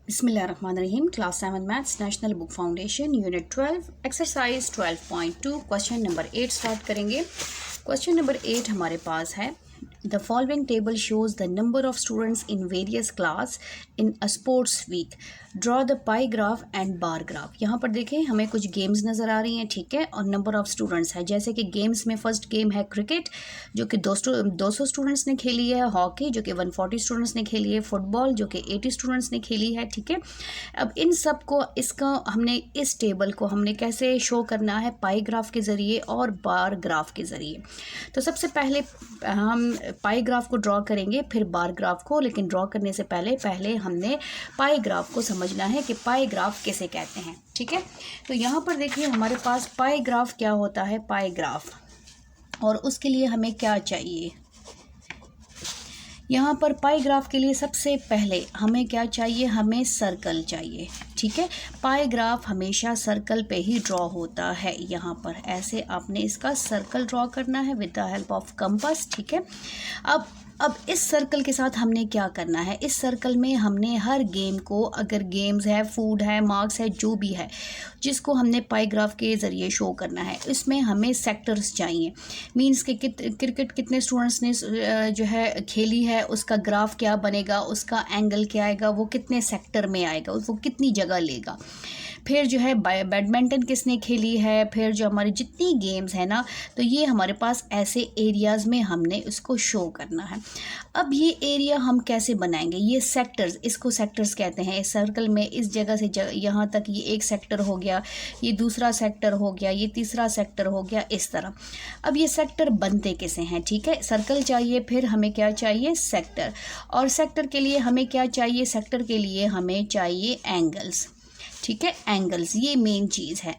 Bismillahirrahmanirrahim. Class 7 Maths, National Book Foundation, Unit 12, Exercise 12.2, Question number 8 start करेंगे. Question number 8 हमारे पास है The following table shows the number of students in various class in a sports week. Draw the pie graph and bar graph. यहाँ पर देखें हमें कुछ games नज़र आ रही हैं, ठीक है, और नंबर ऑफ़ स्टूडेंट्स है. जैसे कि गेम्स में फर्स्ट गेम है क्रिकेट जो कि 200 स्टूडेंट्स ने खेली है, हॉकी जो कि 140 स्टूडेंट्स ने खेली है, फुटबॉल जो कि 80 स्टूडेंट्स ने खेली है, ठीक है. अब इन सब को इस टेबल को हमने कैसे शो करना है, पाई ग्राफ के ज़रिए और बार ग्राफ के ज़रिए. तो सबसे पहले हम पाई ग्राफ को ड्रॉ करेंगे, फिर बार ग्राफ को. लेकिन ड्रॉ करने से पहले हमने पाई ग्राफ को समझना है कि पाई ग्राफ किसे कहते हैं, ठीक है. तो यहाँ पर देखिए हमारे पास पाई ग्राफ क्या होता है, पाई ग्राफ, और उसके लिए हमें क्या चाहिए. यहाँ पर पाई ग्राफ के लिए सबसे पहले हमें क्या चाहिए, हमें सर्कल चाहिए, ठीक है. पाई ग्राफ हमेशा सर्कल पे ही ड्रॉ होता है. यहाँ पर ऐसे आपने इसका सर्कल ड्रॉ करना है with the help of compass, ठीक है. अब इस सर्कल के साथ हमने क्या करना है, इस सर्कल में हमने हर गेम को, अगर गेम्स है, फूड है, मार्क्स है, जो भी है जिसको हमने पाई ग्राफ के ज़रिए शो करना है, इसमें हमें सेक्टर्स चाहिए. मींस कि क्रिकेट कितने स्टूडेंट्स ने जो है खेली है, उसका ग्राफ क्या बनेगा, उसका एंगल क्या आएगा, वो कितने सेक्टर में आएगा, वो कितनी जगह लेगा. फिर जो है बैडमिंटन किसने खेली है, फिर जो हमारी जितनी गेम्स है ना, तो ये हमारे पास ऐसे एरियाज़ में हमने उसको शो करना है. अब ये एरिया हम कैसे बनाएंगे, ये सेक्टर्स, इसको सेक्टर्स कहते हैं. इस सर्कल में इस जगह से यहाँ तक ये एक सेक्टर हो गया, ये दूसरा सेक्टर हो गया, ये तीसरा सेक्टर हो गया, इस तरह. अब ये सेक्टर बनते कैसे हैं, ठीक है. सर्कल चाहिए, फिर हमें क्या चाहिए, सेक्टर, और सेक्टर के लिए हमें क्या चाहिए, सेक्टर के लिए हमें चाहिए एंगल्स, ठीक है. एंगल्स ये मेन चीज़ है.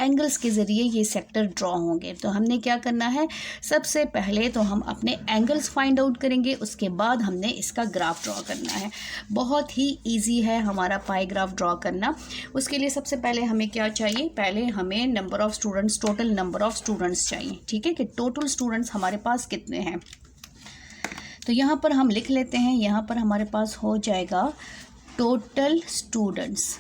एंगल्स के ज़रिए ये सेक्टर ड्रॉ होंगे. तो हमने क्या करना है, सबसे पहले तो हम अपने एंगल्स फाइंड आउट करेंगे, उसके बाद हमने इसका ग्राफ ड्रॉ करना है. बहुत ही इजी है हमारा पाई ग्राफ ड्रॉ करना. उसके लिए सबसे पहले हमें क्या चाहिए, पहले हमें number of students, total number of students चाहिए, ठीक है, कि टोटल स्टूडेंट्स हमारे पास कितने हैं. तो यहाँ पर हम लिख लेते हैं, यहाँ पर हमारे पास हो जाएगा टोटल स्टूडेंट्स.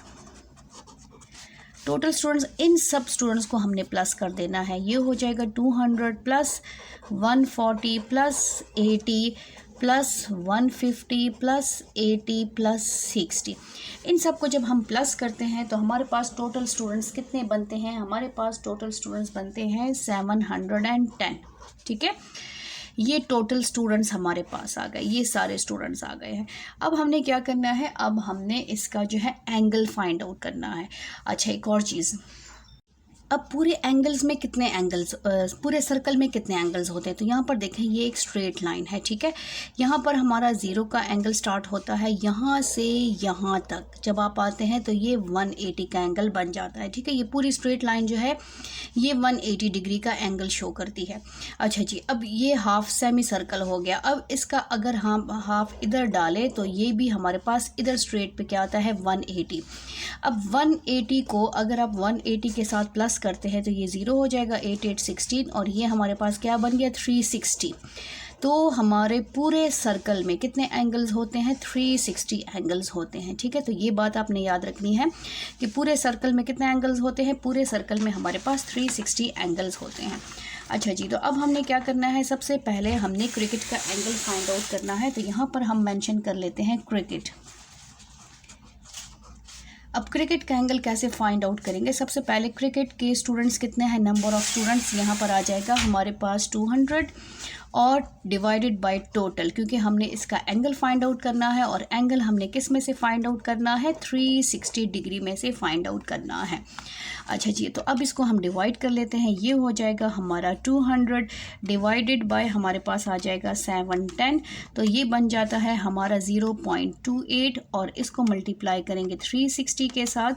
इन सब स्टूडेंट्स को हमने प्लस कर देना है. ये हो जाएगा 200 plus 140 plus 80 plus 150 plus 80 plus 60. इन सब को जब हम प्लस करते हैं तो हमारे पास टोटल स्टूडेंट्स कितने बनते हैं, हमारे पास टोटल स्टूडेंट्स बनते हैं 710, ठीक है. ये टोटल स्टूडेंट्स हमारे पास आ गए, ये सारे स्टूडेंट्स आ गए हैं. अब हमने क्या करना है, अब हमने इसका जो है एंगल फाइंड आउट करना है. अच्छा, एक और चीज़, अब पूरे एंगल्स में कितने एंगल्स, पूरे सर्कल में कितने एंगल्स होते हैं. तो यहाँ पर देखें ये एक स्ट्रेट लाइन है, ठीक है. यहाँ पर हमारा 0 का एंगल स्टार्ट होता है, यहाँ से यहाँ तक जब आप आते हैं तो ये 180 का एंगल बन जाता है, ठीक है. ये पूरी स्ट्रेट लाइन जो है ये 180 डिग्री का एंगल शो करती है. अच्छा जी, अब ये हाफ सेमी सर्कल हो गया. अब इसका अगर हम हाफ इधर डालें तो ये भी हमारे पास इधर स्ट्रेट पे क्या आता है, 180. अब 180 को अगर आप 180 के साथ प्लस करते हैं तो ये 0 हो जाएगा, 8 8 16, और ये हमारे पास क्या बन गया, 360. तो हमारे पूरे सर्कल में कितने एंगल्स होते हैं, 360 एंगल्स होते हैं, ठीक है. तो ये बात आपने याद रखनी है कि पूरे सर्कल में कितने एंगल्स होते हैं, पूरे सर्कल में हमारे पास 360 एंगल्स होते हैं. अच्छा जी, तो अब हमने क्या करना है, सबसे पहले हमने क्रिकेट का एंगल फाइंड आउट करना है. तो यहाँ पर हम मेंशन कर लेते हैं क्रिकेट. अब क्रिकेट का एंगल कैसे फाइंड आउट करेंगे, सबसे पहले क्रिकेट के स्टूडेंट्स कितने हैं, नंबर ऑफ़ स्टूडेंट्स यहाँ पर आ जाएगा हमारे पास 200 और डिवाइडेड बाय टोटल, क्योंकि हमने इसका एंगल फाइंड आउट करना है, और एंगल हमने किस में से फाइंड आउट करना है, 360 डिग्री में से फाइंड आउट करना है. अच्छा जी, तो अब इसको हम डिवाइड कर लेते हैं. ये हो जाएगा हमारा 200 डिवाइडेड बाय हमारे पास आ जाएगा 710, तो ये बन जाता है हमारा 0.28, और इसको मल्टीप्लाई करेंगे 360 के साथ.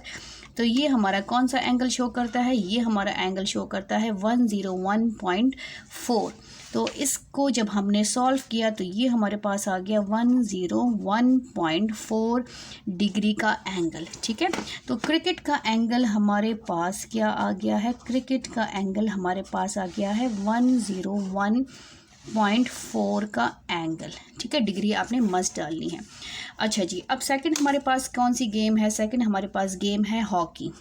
तो ये हमारा कौन सा एंगल शो करता है, ये हमारा एंगल शो करता है 101.4. तो इसको जब हमने सॉल्व किया तो ये हमारे पास आ गया 101.4 डिग्री का एंगल, ठीक है. तो क्रिकेट का एंगल हमारे पास क्या आ गया है, क्रिकेट का एंगल हमारे पास आ गया है 101 0.4 का एंगल, ठीक है, डिग्री आपने मस्ट डालनी है। अच्छा जी, अब सेकंड हमारे पास कौन सी गेम है? सेकंड हमारे पास गेम है हॉकी।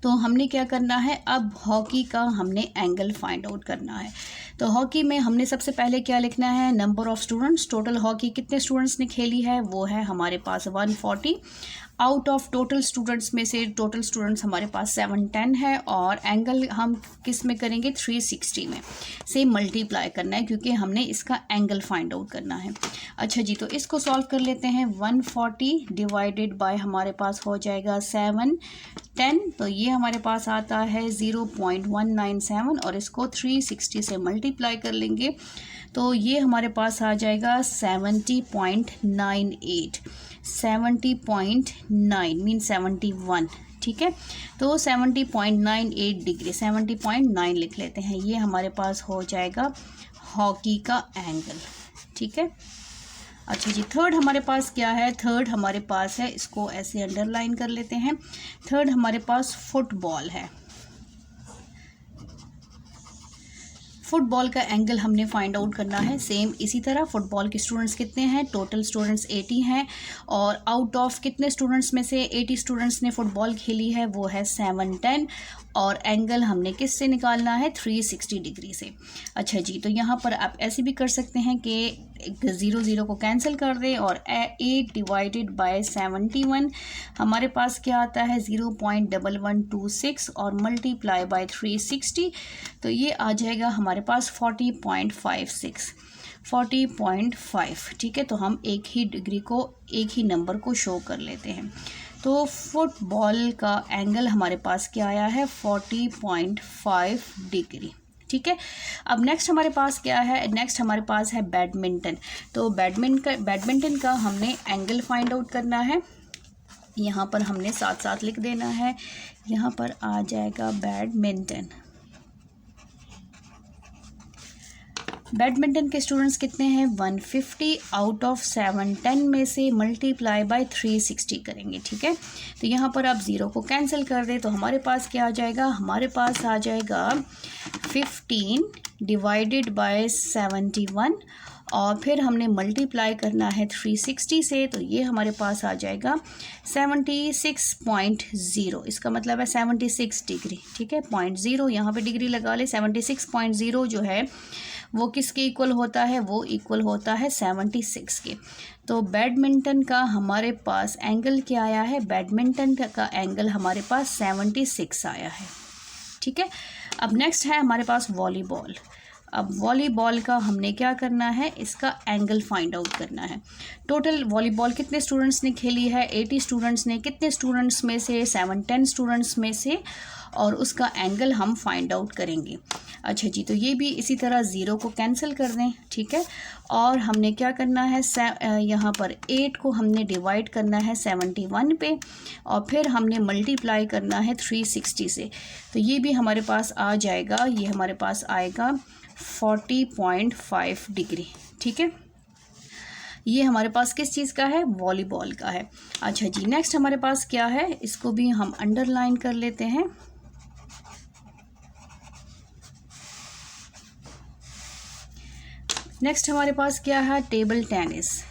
तो हमने क्या करना है, अब हॉकी का हमने एंगल फाइंड आउट करना है। तो हॉकी में हमने सबसे पहले क्या लिखना है, number of students, total hockey कितने स्टूडेंट्स ने खेली है, वो है हमारे पास 140। आउट ऑफ टोटल स्टूडेंट्स में से टोटल स्टूडेंट्स हमारे पास 710 है, और एंगल हम किस में करेंगे, 360 में से मल्टीप्लाई करना है, क्योंकि हमने इसका एंगल फाइंड आउट करना है। अच्छा जी, तो इसको सॉल्व कर लेते हैं। 140 डिवाइडेड बाय हमारे पास हो जाएगा 710, तो ये हमारे पास आता है 0.197, और इसको 360 से मल्टीप्लाई कर लेंगे तो ये हमारे पास आ जाएगा 70.98, 70.9 मीन 71, ठीक है। तो 70.98 डिग्री, 70.9 लिख लेते हैं, ये हमारे पास हो जाएगा हॉकी का एंगल, ठीक है। अच्छा जी, थर्ड हमारे पास क्या है, थर्ड हमारे पास है, इसको ऐसे अंडरलाइन कर लेते हैं। थर्ड हमारे पास फुटबॉल है। फुटबॉल का एंगल हमने फाइंड आउट करना है। सेम इसी तरह फुटबॉल के स्टूडेंट्स कितने हैं, टोटल स्टूडेंट्स 80 हैं, और आउट ऑफ कितने स्टूडेंट्स में से 80 स्टूडेंट्स ने फुटबॉल खेली है, वो है 710, और एंगल हमने किस से निकालना है, 360 डिग्री से। अच्छा जी, तो यहाँ पर आप ऐसे भी कर सकते हैं कि 0 0 को कैंसिल कर दें, और 8 डिवाइडेड बाय 71 हमारे पास क्या आता है, 0.1126, और मल्टीप्लाई बाय 360, तो ये आ जाएगा हमारे पास 40.56, 40.5, ठीक है। तो हम एक ही डिग्री को, एक ही नंबर को शो कर लेते हैं। तो फुटबॉल का एंगल हमारे पास क्या आया है, 40.5 डिग्री, ठीक है। अब नेक्स्ट हमारे पास क्या है, नेक्स्ट हमारे पास है बैडमिंटन। तो बैडमिंटन का हमने एंगल फाइंड आउट करना है। यहाँ पर हमने साथ साथ लिख देना है, यहाँ पर आ जाएगा बैडमिंटन। बैडमिंटन के स्टूडेंट्स कितने हैं, 150, आउट ऑफ 710 में से मल्टीप्लाई बाय 360 करेंगे, ठीक है। तो यहाँ पर आप 0 को कैंसिल कर दें, तो हमारे पास क्या आ जाएगा, हमारे पास आ जाएगा 15 डिवाइडेड बाय 71, और फिर हमने मल्टीप्लाई करना है 360 से, तो ये हमारे पास आ जाएगा 76.0, इसका मतलब है 76 डिग्री, ठीक है। 0.0 यहाँ पे डिग्री लगा ले, 76.0 जो है वो किसके इक्वल होता है, वो इक्वल होता है 76 के। तो बैडमिंटन का हमारे पास एंगल क्या आया है, बैडमिंटन का एंगल हमारे पास 76 आया है, ठीक है। अब नेक्स्ट है हमारे पास वॉलीबॉल। अब वॉलीबॉल का हमने क्या करना है, इसका एंगल फाइंड आउट करना है। टोटल वॉलीबॉल कितने स्टूडेंट्स ने खेली है, 80 स्टूडेंट्स ने, कितने स्टूडेंट्स में से, 710 स्टूडेंट्स में से, और उसका एंगल हम फाइंड आउट करेंगे। अच्छा जी, तो ये भी इसी तरह 0 को कैंसिल कर दें, ठीक है। और हमने क्या करना है, यहाँ पर 8 को हमने डिवाइड करना है 71 पे, और फिर हमने मल्टीप्लाई करना है 360 से, तो ये भी हमारे पास आ जाएगा, ये हमारे पास आएगा 40.5 डिग्री, ठीक है। ये हमारे पास किस चीज़ का है, वॉलीबॉल का है। अच्छा जी, नेक्स्ट हमारे पास क्या है, इसको भी हम अंडरलाइन कर लेते हैं। नेक्स्ट हमारे पास क्या है, टेबल टेनिस।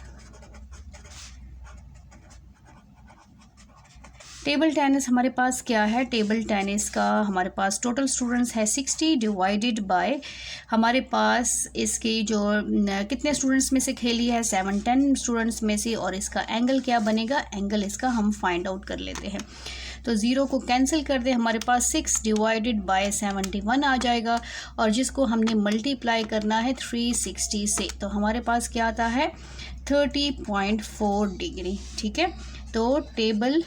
टेबल टेनिस हमारे पास क्या है, टेबल टेनिस का हमारे पास टोटल स्टूडेंट्स है 60 डिवाइडेड बाय हमारे पास इसके जो कितने स्टूडेंट्स में से खेली है, 710 स्टूडेंट्स में से, और इसका एंगल क्या बनेगा, एंगल इसका हम फाइंड आउट कर लेते हैं। तो 0 को कैंसिल कर दे, हमारे पास 6 डिवाइडेड बाय 71 आ जाएगा, और जिसको हमने मल्टीप्लाई करना है 360 से, तो हमारे पास क्या आता है, 30.4 डिग्री, ठीक है। तो टेबल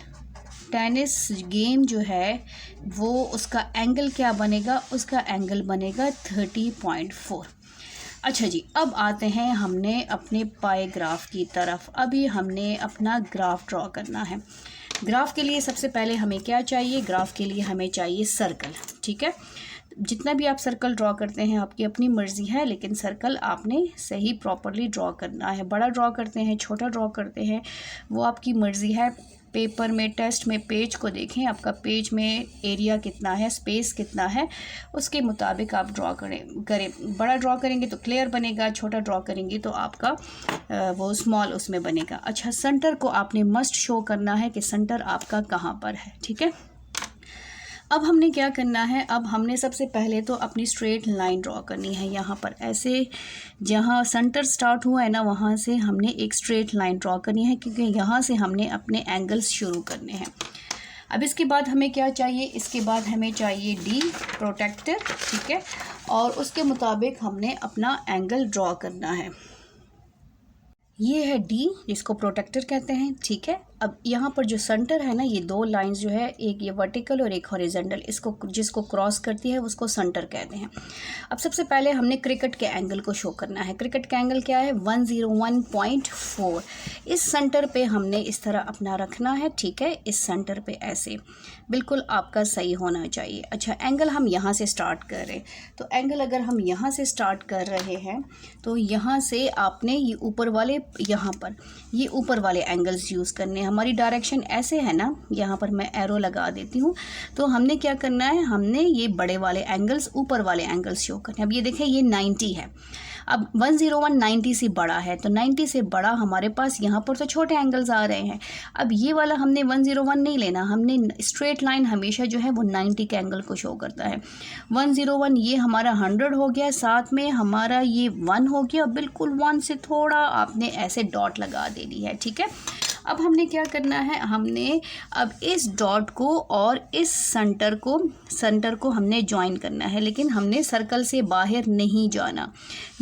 टेनिस गेम जो है वो उसका एंगल क्या बनेगा, उसका एंगल बनेगा 30.4। अच्छा जी, अब आते हैं हमने अपने पाई ग्राफ की तरफ। अभी हमने अपना ग्राफ ड्रॉ करना है। ग्राफ के लिए सबसे पहले हमें क्या चाहिए, ग्राफ के लिए हमें चाहिए सर्कल, ठीक है। जितना भी आप सर्कल ड्रॉ करते हैं आपकी अपनी मर्ज़ी है, लेकिन सर्कल आपने सही प्रॉपरली ड्रॉ करना है। बड़ा ड्रॉ करते हैं, छोटा ड्रॉ करते हैं, वो आपकी मर्ज़ी है। पेपर में, टेस्ट में पेज को देखें, आपका पेज में एरिया कितना है, स्पेस कितना है, उसके मुताबिक आप ड्रॉ करें। बड़ा ड्रॉ करेंगे तो क्लियर बनेगा, छोटा ड्रॉ करेंगे तो आपका वो स्मॉल उसमें बनेगा। अच्छा, सेंटर को आपने मस्ट शो करना है कि सेंटर आपका कहाँ पर है, ठीक है। अब हमने क्या करना है, अब हमने सबसे पहले तो अपनी स्ट्रेट लाइन ड्रॉ करनी है। यहाँ पर ऐसे जहाँ सेंटर स्टार्ट हुआ है ना, वहाँ से हमने एक स्ट्रेट लाइन ड्रॉ करनी है, क्योंकि यहाँ से हमने अपने एंगल्स शुरू करने हैं। अब इसके बाद हमें क्या चाहिए, इसके बाद हमें चाहिए डी प्रोटेक्टर, ठीक है, और उसके मुताबिक हमने अपना एंगल ड्रॉ करना है। ये है डी, जिसको प्रोटेक्टर कहते हैं, ठीक है। अब यहाँ पर जो सेंटर है ना, ये दो लाइंस जो है, एक ये वर्टिकल और एक हॉरिजॉन्टल, इसको जिसको क्रॉस करती है उसको सेंटर कहते हैं। अब सबसे पहले हमने क्रिकेट के एंगल को शो करना है। क्रिकेट का एंगल क्या है, 101.4। इस सेंटर पे हमने इस तरह अपना रखना है, ठीक है। इस सेंटर पे ऐसे बिल्कुल आपका सही होना चाहिए। अच्छा, एंगल हम यहाँ से स्टार्ट कर रहे हैं, तो एंगल अगर हम यहाँ से स्टार्ट कर रहे हैं तो यहाँ से आपने ये ऊपर वाले, यहाँ पर ये ऊपर वाले एंगल्स यूज़ करने हैं। हमारी डायरेक्शन ऐसे है ना, यहाँ पर मैं एरो लगा देती हूँ, तो हमने क्या करना है, हमने ये बड़े वाले एंगल्स, ऊपर वाले एंगल्स शो करने हैं। अब ये देखें, ये 90 है। अब 101 90 से बड़ा है, तो 90 से बड़ा हमारे पास यहाँ पर तो छोटे एंगल्स आ रहे हैं। अब ये वाला हमने 101 नहीं लेना, हमने स्ट्रेट लाइन हमेशा जो है वो 90 के एंगल को शो करता है। 101 ये हमारा 100 हो गया, साथ में हमारा ये 1 हो गया, बिल्कुल 1 से थोड़ा आपने ऐसे डॉट लगा देनी है, ठीक है। अब हमने क्या करना है, हमने अब इस डॉट को और इस सेंटर को हमने ज्वाइन करना है, लेकिन हमने सर्कल से बाहर नहीं जाना।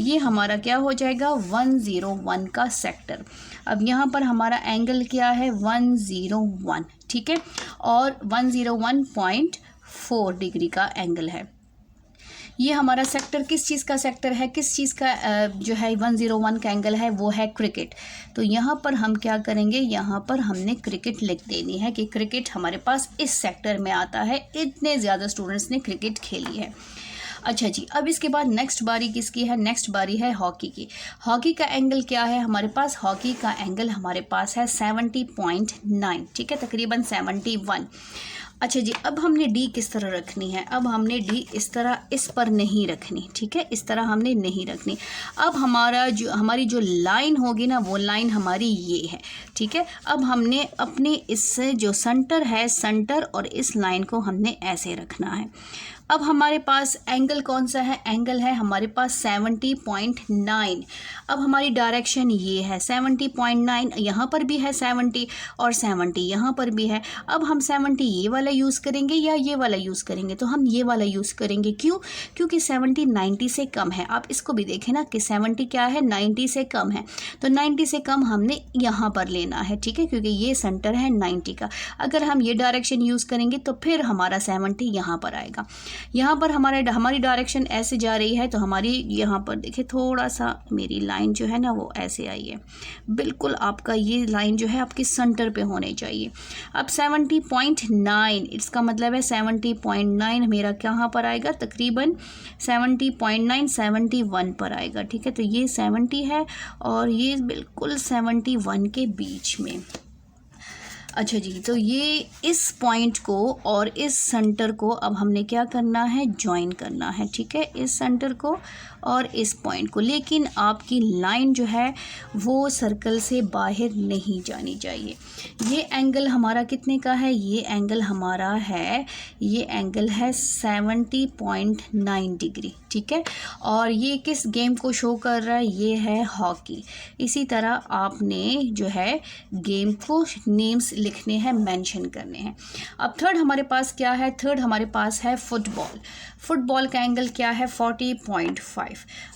ये हमारा क्या हो जाएगा, 101 का सेक्टर। अब यहाँ पर हमारा एंगल क्या है, 101, ठीक है, और 101.4 डिग्री का एंगल है। ये हमारा सेक्टर किस चीज़ का सेक्टर है, किस चीज़ का जो है 101 का एंगल है, वो है क्रिकेट। तो यहाँ पर हम क्या करेंगे, यहाँ पर हमने क्रिकेट लिख देनी है कि क्रिकेट हमारे पास इस सेक्टर में आता है। इतने ज़्यादा स्टूडेंट्स ने क्रिकेट खेली है। अच्छा जी, अब इसके बाद नेक्स्ट बारी किसकी है, नेक्स्ट बारी है हॉकी की। हॉकी का एंगल क्या है हमारे पास, हॉकी का एंगल हमारे पास है 70.9, ठीक है, तकरीबन 71। अच्छा जी, अब हमने डी किस तरह रखनी है, अब हमने डी इस तरह इस पर नहीं रखनी, ठीक है, इस तरह हमने नहीं रखनी। अब हमारी जो लाइन होगी ना, वो लाइन हमारी ये है, ठीक है। अब हमने अपने इससे जो सेंटर है, सेंटर और इस लाइन को हमने ऐसे रखना है। अब हमारे पास एंगल कौन सा है, एंगल है हमारे पास 70.9। अब हमारी डायरेक्शन ये है 70.9, यहाँ पर भी है 70 और 70 यहाँ पर भी है। अब हम 70 ये वाला यूज़ करेंगे या ये वाला यूज़ करेंगे, तो हम ये वाला यूज़ करेंगे। क्यों, क्योंकि 70 90 से कम है। आप इसको भी देखें ना कि 70 क्या है, 90 से कम है, तो 90 से कम हमने यहाँ पर लेना है, ठीक है, क्योंकि ये सेंटर है 90 का। अगर हम ये डायरेक्शन यूज़ करेंगे तो फिर हमारा 70 यहाँ पर आएगा। यहाँ पर हमारी डायरेक्शन ऐसे जा रही है, तो हमारी यहाँ पर देखिए थोड़ा सा मेरी लाइन जो है ना वो ऐसे आई है। बिल्कुल आपका ये लाइन जो है आपकी सेंटर पे होनी चाहिए। अब 70.9, इसका मतलब है 70.9 मेरा कहाँ पर आएगा, तकरीबन 70.9 71 पर आएगा, ठीक है। तो ये 70 है और ये बिल्कुल 71 के बीच में। अच्छा जी, तो ये इस पॉइंट को और इस सेंटर को अब हमने क्या करना है, ज्वाइन करना है, ठीक है, इस सेंटर को और इस पॉइंट को। लेकिन आपकी लाइन जो है वो सर्कल से बाहर नहीं जानी चाहिए। ये एंगल हमारा कितने का है, ये एंगल हमारा है, ये एंगल है 70.9 डिग्री, ठीक है। और ये किस गेम को शो कर रहा है, ये है हॉकी। इसी तरह आपने जो है गेम को नेम्स लिखने हैं, मेंशन करने हैं। अब थर्ड हमारे पास क्या है, थर्ड हमारे पास है फुटबॉल। फुटबॉल का एंगल क्या है, 40.5।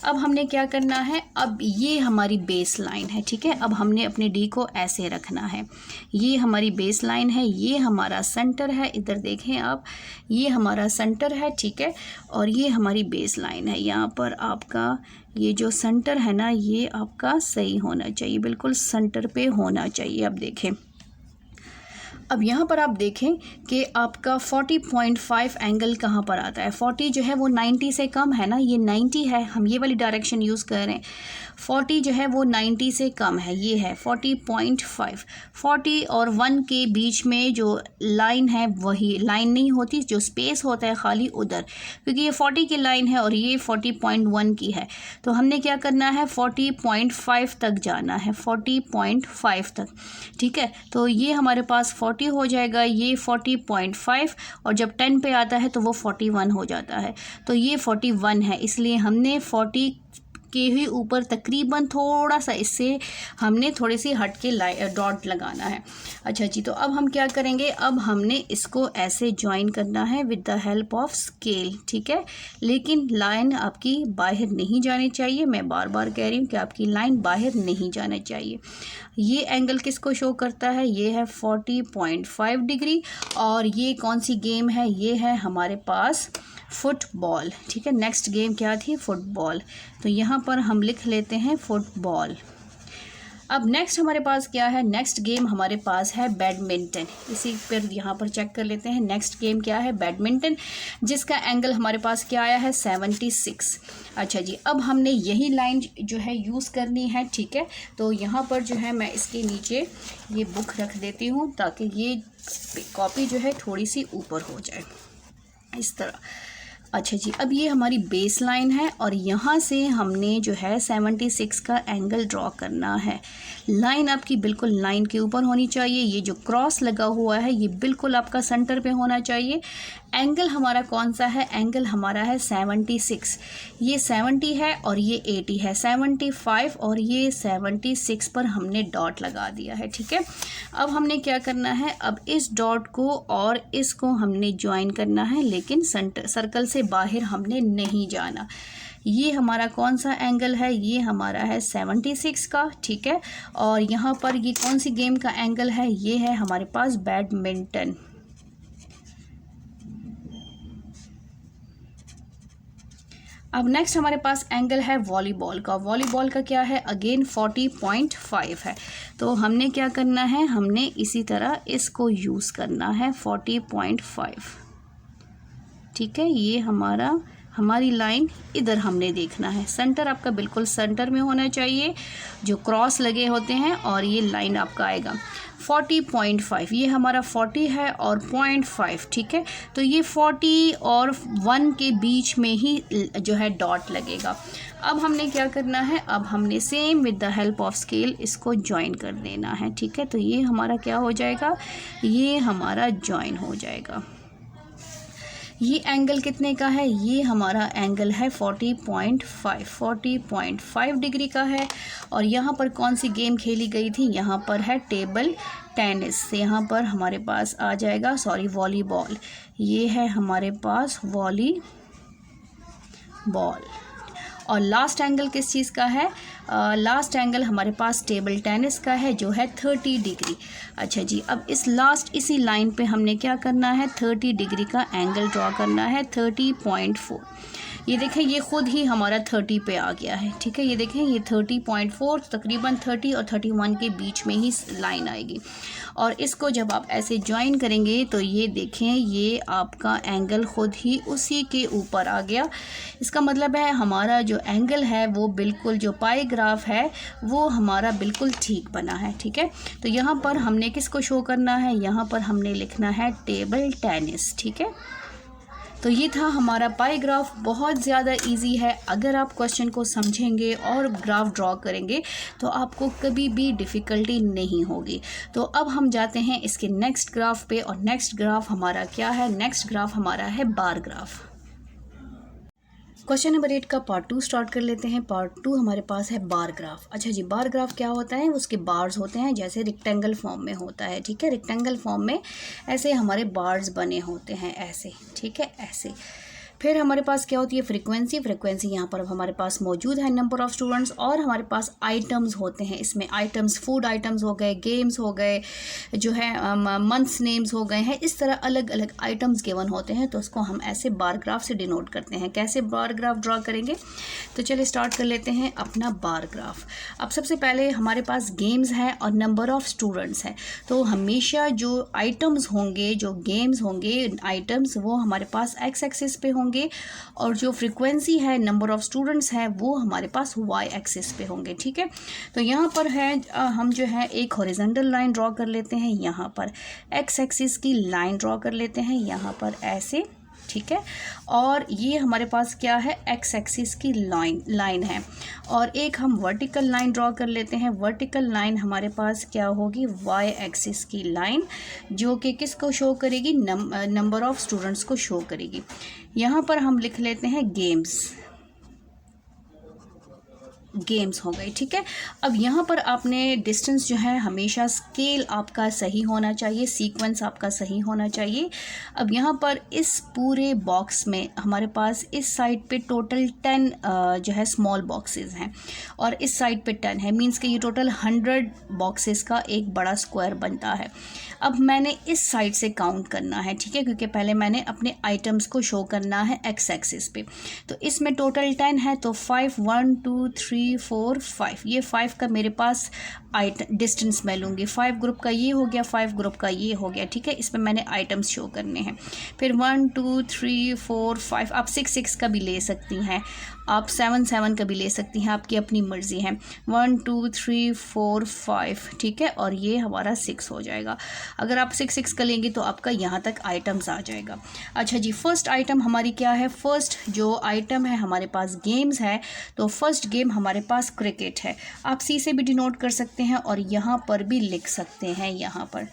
अब हमने क्या करना है, अब ये हमारी बेस लाइन है, ठीक है। अब हमने अपने डी को ऐसे रखना है, ये हमारी बेस लाइन है, ये हमारा सेंटर है, इधर देखें आप, ये हमारा सेंटर है, ठीक है, और ये हमारी बेस लाइन है। यहाँ पर आपका ये जो सेंटर है ना, ये आपका सही होना चाहिए, बिल्कुल सेंटर पे होना चाहिए। अब देखें, अब यहाँ पर आप देखें कि आपका 40.5 एंगल कहाँ पर आता है। 40 जो है वो 90 से कम है ना, ये 90 है, हम ये वाली डायरेक्शन यूज़ कर रहे हैं। 40 जो है वो 90 से कम है, ये है 40.5। 40 और 1 के बीच में जो लाइन है वही लाइन नहीं होती, जो स्पेस होता है खाली उधर, क्योंकि ये 40 की लाइन है और ये 40.1 की है। तो हमने क्या करना है, 40.5 तक जाना है, 40.5 तक, ठीक है। तो ये हमारे पास 40 हो जाएगा, ये 40.5, और जब 10 पे आता है तो वो 41 हो जाता है। तो ये 41 है, इसलिए हमने 40 के ही ऊपर तकरीबन थोड़ा सा इससे हमने थोड़ी सी हट के डॉट लगाना है। अच्छा जी, तो अब हम क्या करेंगे, अब हमने इसको ऐसे ज्वाइन करना है with the help of scale, ठीक है। लेकिन लाइन आपकी बाहर नहीं जानी चाहिए, मैं बार बार कह रही हूँ कि आपकी लाइन बाहर नहीं जाना चाहिए। ये एंगल किसको शो करता है, ये है 40.5 डिग्री, और ये कौन सी गेम है, ये है हमारे पास फुटबॉल, ठीक है। नेक्स्ट गेम क्या थी, फुटबॉल, तो यहाँ पर हम लिख लेते हैं फुटबॉल। अब नेक्स्ट हमारे पास क्या है, नेक्स्ट गेम हमारे पास है बैडमिंटन। इसी पर यहाँ पर चेक कर लेते हैं, नेक्स्ट गेम क्या है, बैडमिंटन, जिसका एंगल हमारे पास क्या आया है, 76। अच्छा जी, अब हमने यही लाइन जो है यूज़ करनी है, ठीक है। तो यहाँ पर जो है मैं इसके नीचे ये बुक रख देती हूँ ताकि ये कॉपी जो है थोड़ी सी ऊपर हो जाए, इस तरह। अच्छा जी, अब ये हमारी बेस लाइन है और यहाँ से हमने जो है 76 का एंगल ड्रॉ करना है। लाइन आपकी बिल्कुल लाइन के ऊपर होनी चाहिए, ये जो क्रॉस लगा हुआ है ये बिल्कुल आपका सेंटर पे होना चाहिए। एंगल हमारा कौन सा है, एंगल हमारा है 76, ये 70 है और ये 80 है, 75 और ये 76 पर हमने डॉट लगा दिया है, ठीक है। अब हमने क्या करना है, अब इस डॉट को और इसको हमने ज्वाइन करना है, लेकिन सर्कल से बाहर हमने नहीं जाना। ये हमारा कौन सा एंगल है, ये हमारा है 76 का, ठीक है। और यहाँ पर ये कौन सी गेम का एंगल है, ये है हमारे पास बैडमिंटन। अब नेक्स्ट हमारे पास एंगल है वॉलीबॉल का। वॉलीबॉल का क्या है, अगेन 40.5 है। तो हमने क्या करना है, हमने इसी तरह इसको यूज़ करना है 40.5, ठीक है। ये हमारी लाइन इधर हमने देखना है, सेंटर आपका बिल्कुल सेंटर में होना चाहिए, जो क्रॉस लगे होते हैं, और ये लाइन आपका आएगा 40.5, ये हमारा 40 है और 0.5, ठीक है। तो ये 40 और 1 के बीच में ही जो है डॉट लगेगा। अब हमने क्या करना है, अब हमने same with the help of scale इसको ज्वाइन कर देना है, ठीक है। तो ये हमारा क्या हो जाएगा, ये हमारा ज्वाइन हो जाएगा। ये एंगल कितने का है, ये हमारा एंगल है 40.5 डिग्री का है। और यहाँ पर कौन सी गेम खेली गई थी, यहाँ पर है टेबल टेनिस, यहाँ पर हमारे पास आ जाएगा वॉलीबॉल, ये है हमारे पास वॉलीबॉल। और लास्ट एंगल किस चीज़ का है, लास्ट एंगल हमारे पास टेबल टेनिस का है, जो है 30 डिग्री। अच्छा जी, अब इसी लाइन पे हमने क्या करना है, 30 डिग्री का एंगल ड्रॉ करना है, 30.4। ये देखें, ये ख़ुद ही हमारा 30 पे आ गया है, ठीक है। ये देखें, ये 30.4, तकरीबन 30 और 31 के बीच में ही लाइन आएगी। और इसको जब आप ऐसे ज्वाइन करेंगे तो ये देखें, ये आपका एंगल ख़ुद ही उसी के ऊपर आ गया। इसका मतलब है हमारा जो एंगल है वो बिल्कुल, जो पाई ग्राफ है वो हमारा बिल्कुल ठीक बना है, ठीक है। तो यहाँ पर हमने किसको शो करना है, यहाँ पर हमने लिखना है टेबल टेनिस, ठीक है। तो ये था हमारा पाई ग्राफ, बहुत ज़्यादा इजी है। अगर आप क्वेश्चन को समझेंगे और ग्राफ ड्रॉ करेंगे तो आपको कभी भी डिफ़िकल्टी नहीं होगी। तो अब हम जाते हैं इसके नेक्स्ट ग्राफ पे, और नेक्स्ट ग्राफ हमारा क्या है, नेक्स्ट ग्राफ हमारा है बार ग्राफ। क्वेश्चन नंबर 8 का पार्ट 2 स्टार्ट कर लेते हैं। पार्ट 2 हमारे पास है बार ग्राफ। अच्छा जी, बार ग्राफ क्या होता है, उसके बार्स होते हैं जैसे रेक्टेंगल फॉर्म में होता है, ठीक है। रेक्टेंगल फॉर्म में ऐसे हमारे बार्स बने होते हैं, ऐसे, ठीक है, ऐसे। फिर हमारे पास क्या होती है, फ्रीक्वेंसी यहाँ पर हमारे पास मौजूद है, नंबर ऑफ़ स्टूडेंट्स, और हमारे पास आइटम्स होते हैं। इसमें आइटम्स, फूड आइटम्स हो गए, गेम्स हो गए, जो है मंथ्स नेम्स हो गए हैं, इस तरह अलग अलग आइटम्स गिवन होते हैं। तो उसको हम ऐसे बार ग्राफ से डिनोट करते हैं। कैसे बार ग्राफ ड्रॉ करेंगे, तो चलिए स्टार्ट कर लेते हैं अपना बार ग्राफ। अब सबसे पहले हमारे पास गेम्स हैं और नंबर ऑफ़ स्टूडेंट्स हैं। तो हमेशा जो आइटम्स होंगे, जो गेम्स होंगे, आइटम्स, वो हमारे पास एक्स एक्सिस पे होंगे होंगे, और जो फ्रीक्वेंसी है, नंबर ऑफ़ स्टूडेंट्स है, वो हमारे पास वाई एक्सिस पे होंगे। ठीक है, तो यहाँ पर है हम जो है एक हॉरिजॉन्टल लाइन ड्रॉ कर लेते हैं, यहाँ पर एक्स एक्सिस की लाइन ड्रॉ कर लेते हैं, यहाँ पर ऐसे। ठीक है, और ये हमारे पास क्या है, एक्स एक्सिस की लाइन है, और एक हम वर्टिकल लाइन ड्रॉ कर लेते हैं। वर्टिकल लाइन हमारे पास क्या होगी, वाई एक्सिस की लाइन, जो कि किसको शो करेगी, नंबर ऑफ़ स्टूडेंट्स को शो करेगी। यहाँ पर हम लिख लेते हैं गेम्स हो गई। ठीक है, अब यहाँ पर आपने डिस्टेंस जो है, हमेशा स्केल आपका सही होना चाहिए, सीक्वेंस आपका सही होना चाहिए। अब यहाँ पर इस पूरे बॉक्स में हमारे पास इस साइड पे टोटल 10 जो है स्मॉल बॉक्सेस हैं, और इस साइड पे 10 है, मींस कि ये टोटल 100 बॉक्सेस का एक बड़ा स्क्वायर बनता है। अब मैंने इस साइड से काउंट करना है। ठीक है, क्योंकि पहले मैंने अपने आइटम्स को शो करना है एक्स एक्सिस पे, तो इसमें टोटल 10 है, तो 5 1 2 3 4 5, ये 5 का मेरे पास डिस्टेंस मैं लूँगी। 5 ग्रुप का ये हो गया, 5 ग्रुप का ये हो गया। ठीक है, इसमें मैंने आइटम्स शो करने हैं। फिर 1 2 3 4 5, आप 6 6 का भी ले सकती हैं, आप 7 7 का भी ले सकती हैं, आपकी अपनी मर्ज़ी है। 1 2 3 4 5, ठीक है, और ये हमारा 6 हो जाएगा। अगर आप 6 6 का लेंगे तो आपका यहाँ तक आइटम्स आ जाएगा। अच्छा जी, फर्स्ट आइटम हमारी क्या है, फर्स्ट जो आइटम है हमारे पास गेम्स है, तो फर्स्ट गेम हमारे पास क्रिकेट है। आप सी से भी डिनोट कर सकते हैं और यहाँ पर भी लिख सकते हैं, यहाँ पर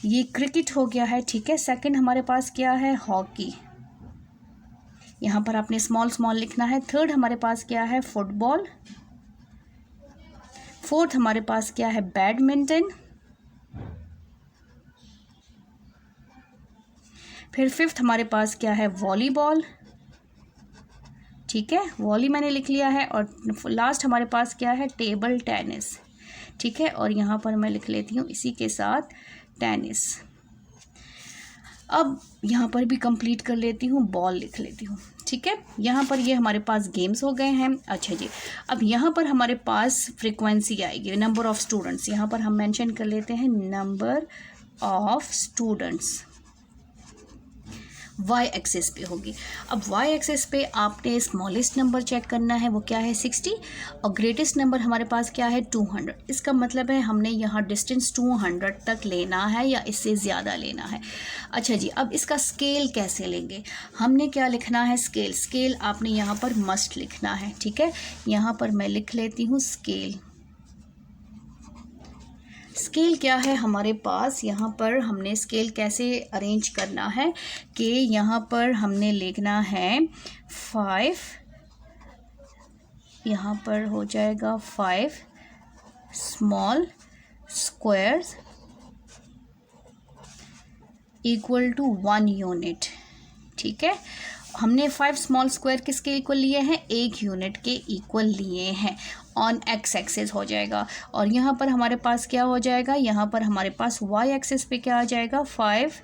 ये क्रिकेट हो गया है। ठीक है, सेकंड हमारे पास क्या है, हॉकी, यहाँ पर आपने स्मॉल स्मॉल लिखना है। थर्ड हमारे पास क्या है, फुटबॉल। फोर्थ हमारे पास क्या है, बैडमिंटन। फिर फिफ्थ हमारे पास क्या है, वॉलीबॉल। ठीक है, वॉली मैंने लिख लिया है। और लास्ट हमारे पास क्या है, टेबल टेनिस। ठीक है, और यहाँ पर मैं लिख लेती हूँ इसी के साथ टेनिस। अब यहाँ पर भी कंप्लीट कर लेती हूँ, बॉल लिख लेती हूँ। ठीक है, यहाँ पर ये हमारे पास गेम्स हो गए हैं। अच्छा जी, अब यहाँ पर हमारे पास फ्रीक्वेंसी आएगी, नंबर ऑफ़ स्टूडेंट्स। यहाँ पर हम मेंशन कर लेते हैं number of students, Y axis पे होगी। अब वाई एक्सिस पे आपने स्मॉलेस्ट नंबर चेक करना है, वो क्या है, 60, और ग्रेटेस्ट नंबर हमारे पास क्या है, 200। इसका मतलब है हमने यहाँ डिस्टेंस 200 तक लेना है या इससे ज़्यादा लेना है। अच्छा जी, अब इसका स्केल कैसे लेंगे, हमने क्या लिखना है, स्केल आपने यहाँ पर मस्ट लिखना है। ठीक है, यहाँ पर मैं लिख लेती हूँ स्केल क्या है हमारे पास। यहाँ पर हमने स्केल कैसे अरेंज करना है कि यहाँ पर हमने लिखना है 5, यहाँ पर हो जाएगा 5 small squares equal to 1 unit. ठीक है, हमने 5 स्मॉल स्क्वायर किसके इक्वल लिए हैं, 1 यूनिट के इक्वल लिए हैं, ऑन एक्स एक्सिस हो जाएगा। और यहाँ पर हमारे पास क्या हो जाएगा, यहाँ पर हमारे पास वाई एक्सिस पे क्या आ जाएगा, 5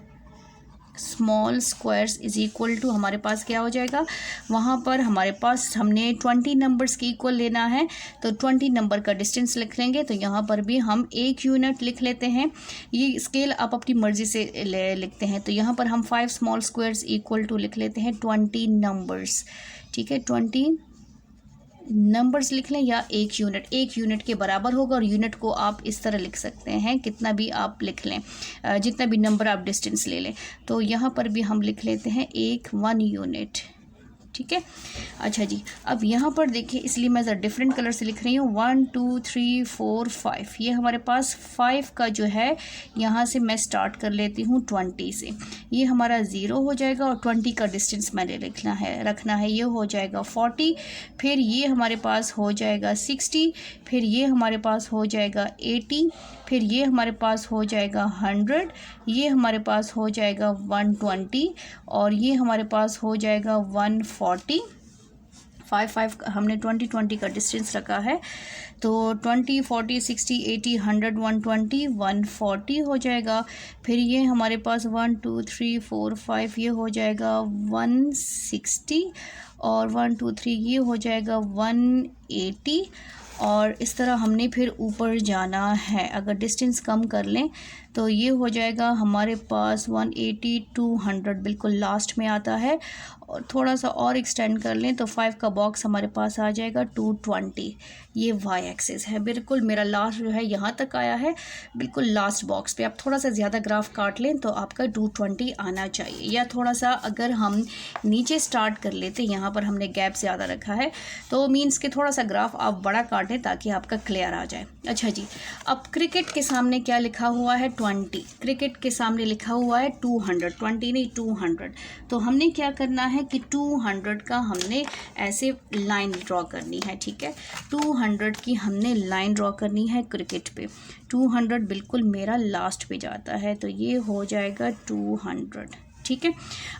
small squares is equal to, हमारे पास क्या हो जाएगा, वहाँ पर हमारे पास हमने 20 नंबर्स के इक्वल लेना है, तो 20 नंबर का डिस्टेंस लिख लेंगे। तो यहाँ पर भी हम 1 यूनिट लिख लेते हैं। ये स्केल आप अपनी मर्ज़ी से लिखते हैं। तो यहाँ पर हम 5 स्मॉल स्क्वायर्स इक्वल टू लिख लेते हैं 20 नंबर्स। ठीक है, 20 नंबर्स लिख लें, या 1 यूनिट के बराबर होगा। और यूनिट को आप इस तरह लिख सकते हैं, कितना भी आप लिख लें, जितना भी नंबर आप डिस्टेंस ले लें। तो यहाँ पर भी हम लिख लेते हैं 1 यूनिट। ठीक है, अच्छा जी, अब यहाँ पर देखिए, इसलिए मैं ज़रा डिफरेंट कलर से लिख रही हूँ। 1 2 3 4 5, ये हमारे पास 5 का जो है, यहाँ से मैं स्टार्ट कर लेती हूँ 20 से, ये हमारा 0 हो जाएगा। और 20 का डिस्टेंस मैंने रखना है, ये हो जाएगा 40। फिर ये हमारे पास हो जाएगा 60। फिर ये हमारे पास हो जाएगा 80। फिर ये हमारे पास हो जाएगा 100। ये हमारे पास हो जाएगा 120। और ये हमारे पास हो जाएगा 140। 5 हमने 20 का डिस्टेंस रखा है, तो 20 40 60 80 100 120 140 हो जाएगा। फिर ये हमारे पास 1 2 3 4 5, ये हो जाएगा 160। और 1 2 3 ये हो जाएगा 180। और इस तरह हमने फिर ऊपर जाना है। अगर डिस्टेंस कम कर लें तो ये हो जाएगा हमारे पास 180 200 बिल्कुल लास्ट में आता है। और थोड़ा सा और एक्सटेंड कर लें तो 5 का बॉक्स हमारे पास आ जाएगा 220। ये वाई एक्सिस है, बिल्कुल मेरा लास्ट जो है यहाँ तक आया है, बिल्कुल लास्ट बॉक्स पे। आप थोड़ा सा ज़्यादा ग्राफ काट लें तो आपका 220 आना चाहिए, या थोड़ा सा अगर हम नीचे स्टार्ट कर लेते, यहाँ पर हमने गैप ज़्यादा रखा है तो मीन्स कि थोड़ा सा ग्राफ आप बड़ा काटें ताकि आपका क्लियर आ जाए। अच्छा जी, अब क्रिकेट के सामने क्या लिखा हुआ है 20, क्रिकेट के सामने लिखा हुआ है 200, 20 नहीं 200। तो हमने क्या करना है कि 200 का हमने ऐसे लाइन ड्रॉ करनी है, ठीक है। 200 की हमने लाइन ड्रॉ करनी है क्रिकेट पे। 200 बिल्कुल मेरा लास्ट पे जाता है, तो ये हो जाएगा 200, ठीक है।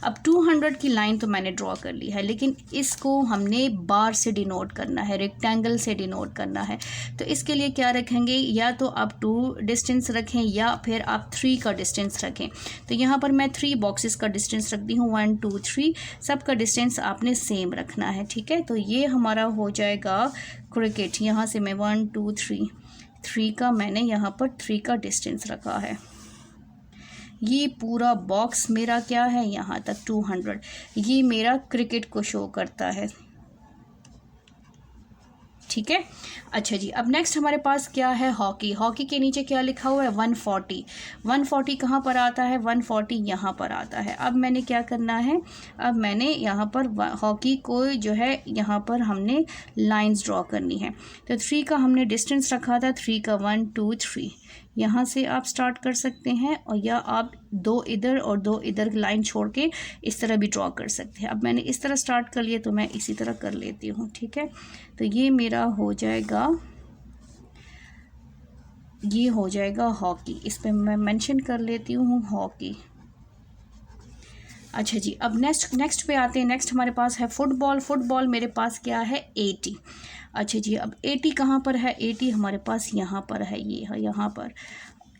अब 200 की लाइन तो मैंने ड्रॉ कर ली है, लेकिन इसको हमने बार से डिनोट करना है, रेक्टेंगल से डिनोट करना है। तो इसके लिए क्या रखेंगे, या तो आप 2 डिस्टेंस रखें या फिर आप 3 का डिस्टेंस रखें। तो यहाँ पर मैं 3 बॉक्सेस का डिस्टेंस रखती हूँ, 1 2 3, सबका डिस्टेंस आपने सेम रखना है, ठीक है। तो ये हमारा हो जाएगा क्रिकेट। यहाँ से मैं 1 2 3 का मैंने यहाँ पर 3 का डिस्टेंस रखा है। ये पूरा बॉक्स मेरा क्या है, यहाँ तक 200, ये मेरा क्रिकेट को शो करता है, ठीक है। अच्छा जी, अब नेक्स्ट हमारे पास क्या है हॉकी। हॉकी के नीचे क्या लिखा हुआ है 140। 140 कहाँ पर आता है, 140 यहाँ पर आता है। अब मैंने क्या करना है, अब मैंने यहाँ पर हॉकी को जो है यहाँ पर हमने लाइंस ड्रॉ करनी है। तो 3 का हमने डिस्टेंस रखा था, 3 का 1 2 3, यहाँ से आप स्टार्ट कर सकते हैं, और या आप 2 इधर और 2 इधर लाइन छोड़ के इस तरह भी ड्रॉ कर सकते हैं। अब मैंने इस तरह स्टार्ट कर लिया तो मैं इसी तरह कर लेती हूँ, ठीक है। तो ये मेरा हो जाएगा, ये हो जाएगा हॉकी। इस पर मैं मेंशन कर लेती हूँ हॉकी। अच्छा जी, अब नेक्स्ट पे आते हैं। नेक्स्ट हमारे पास है फुटबॉल। फुटबॉल मेरे पास क्या है 80। अच्छा जी, अब 80 कहाँ पर है, 80 हमारे पास यहाँ पर है, ये है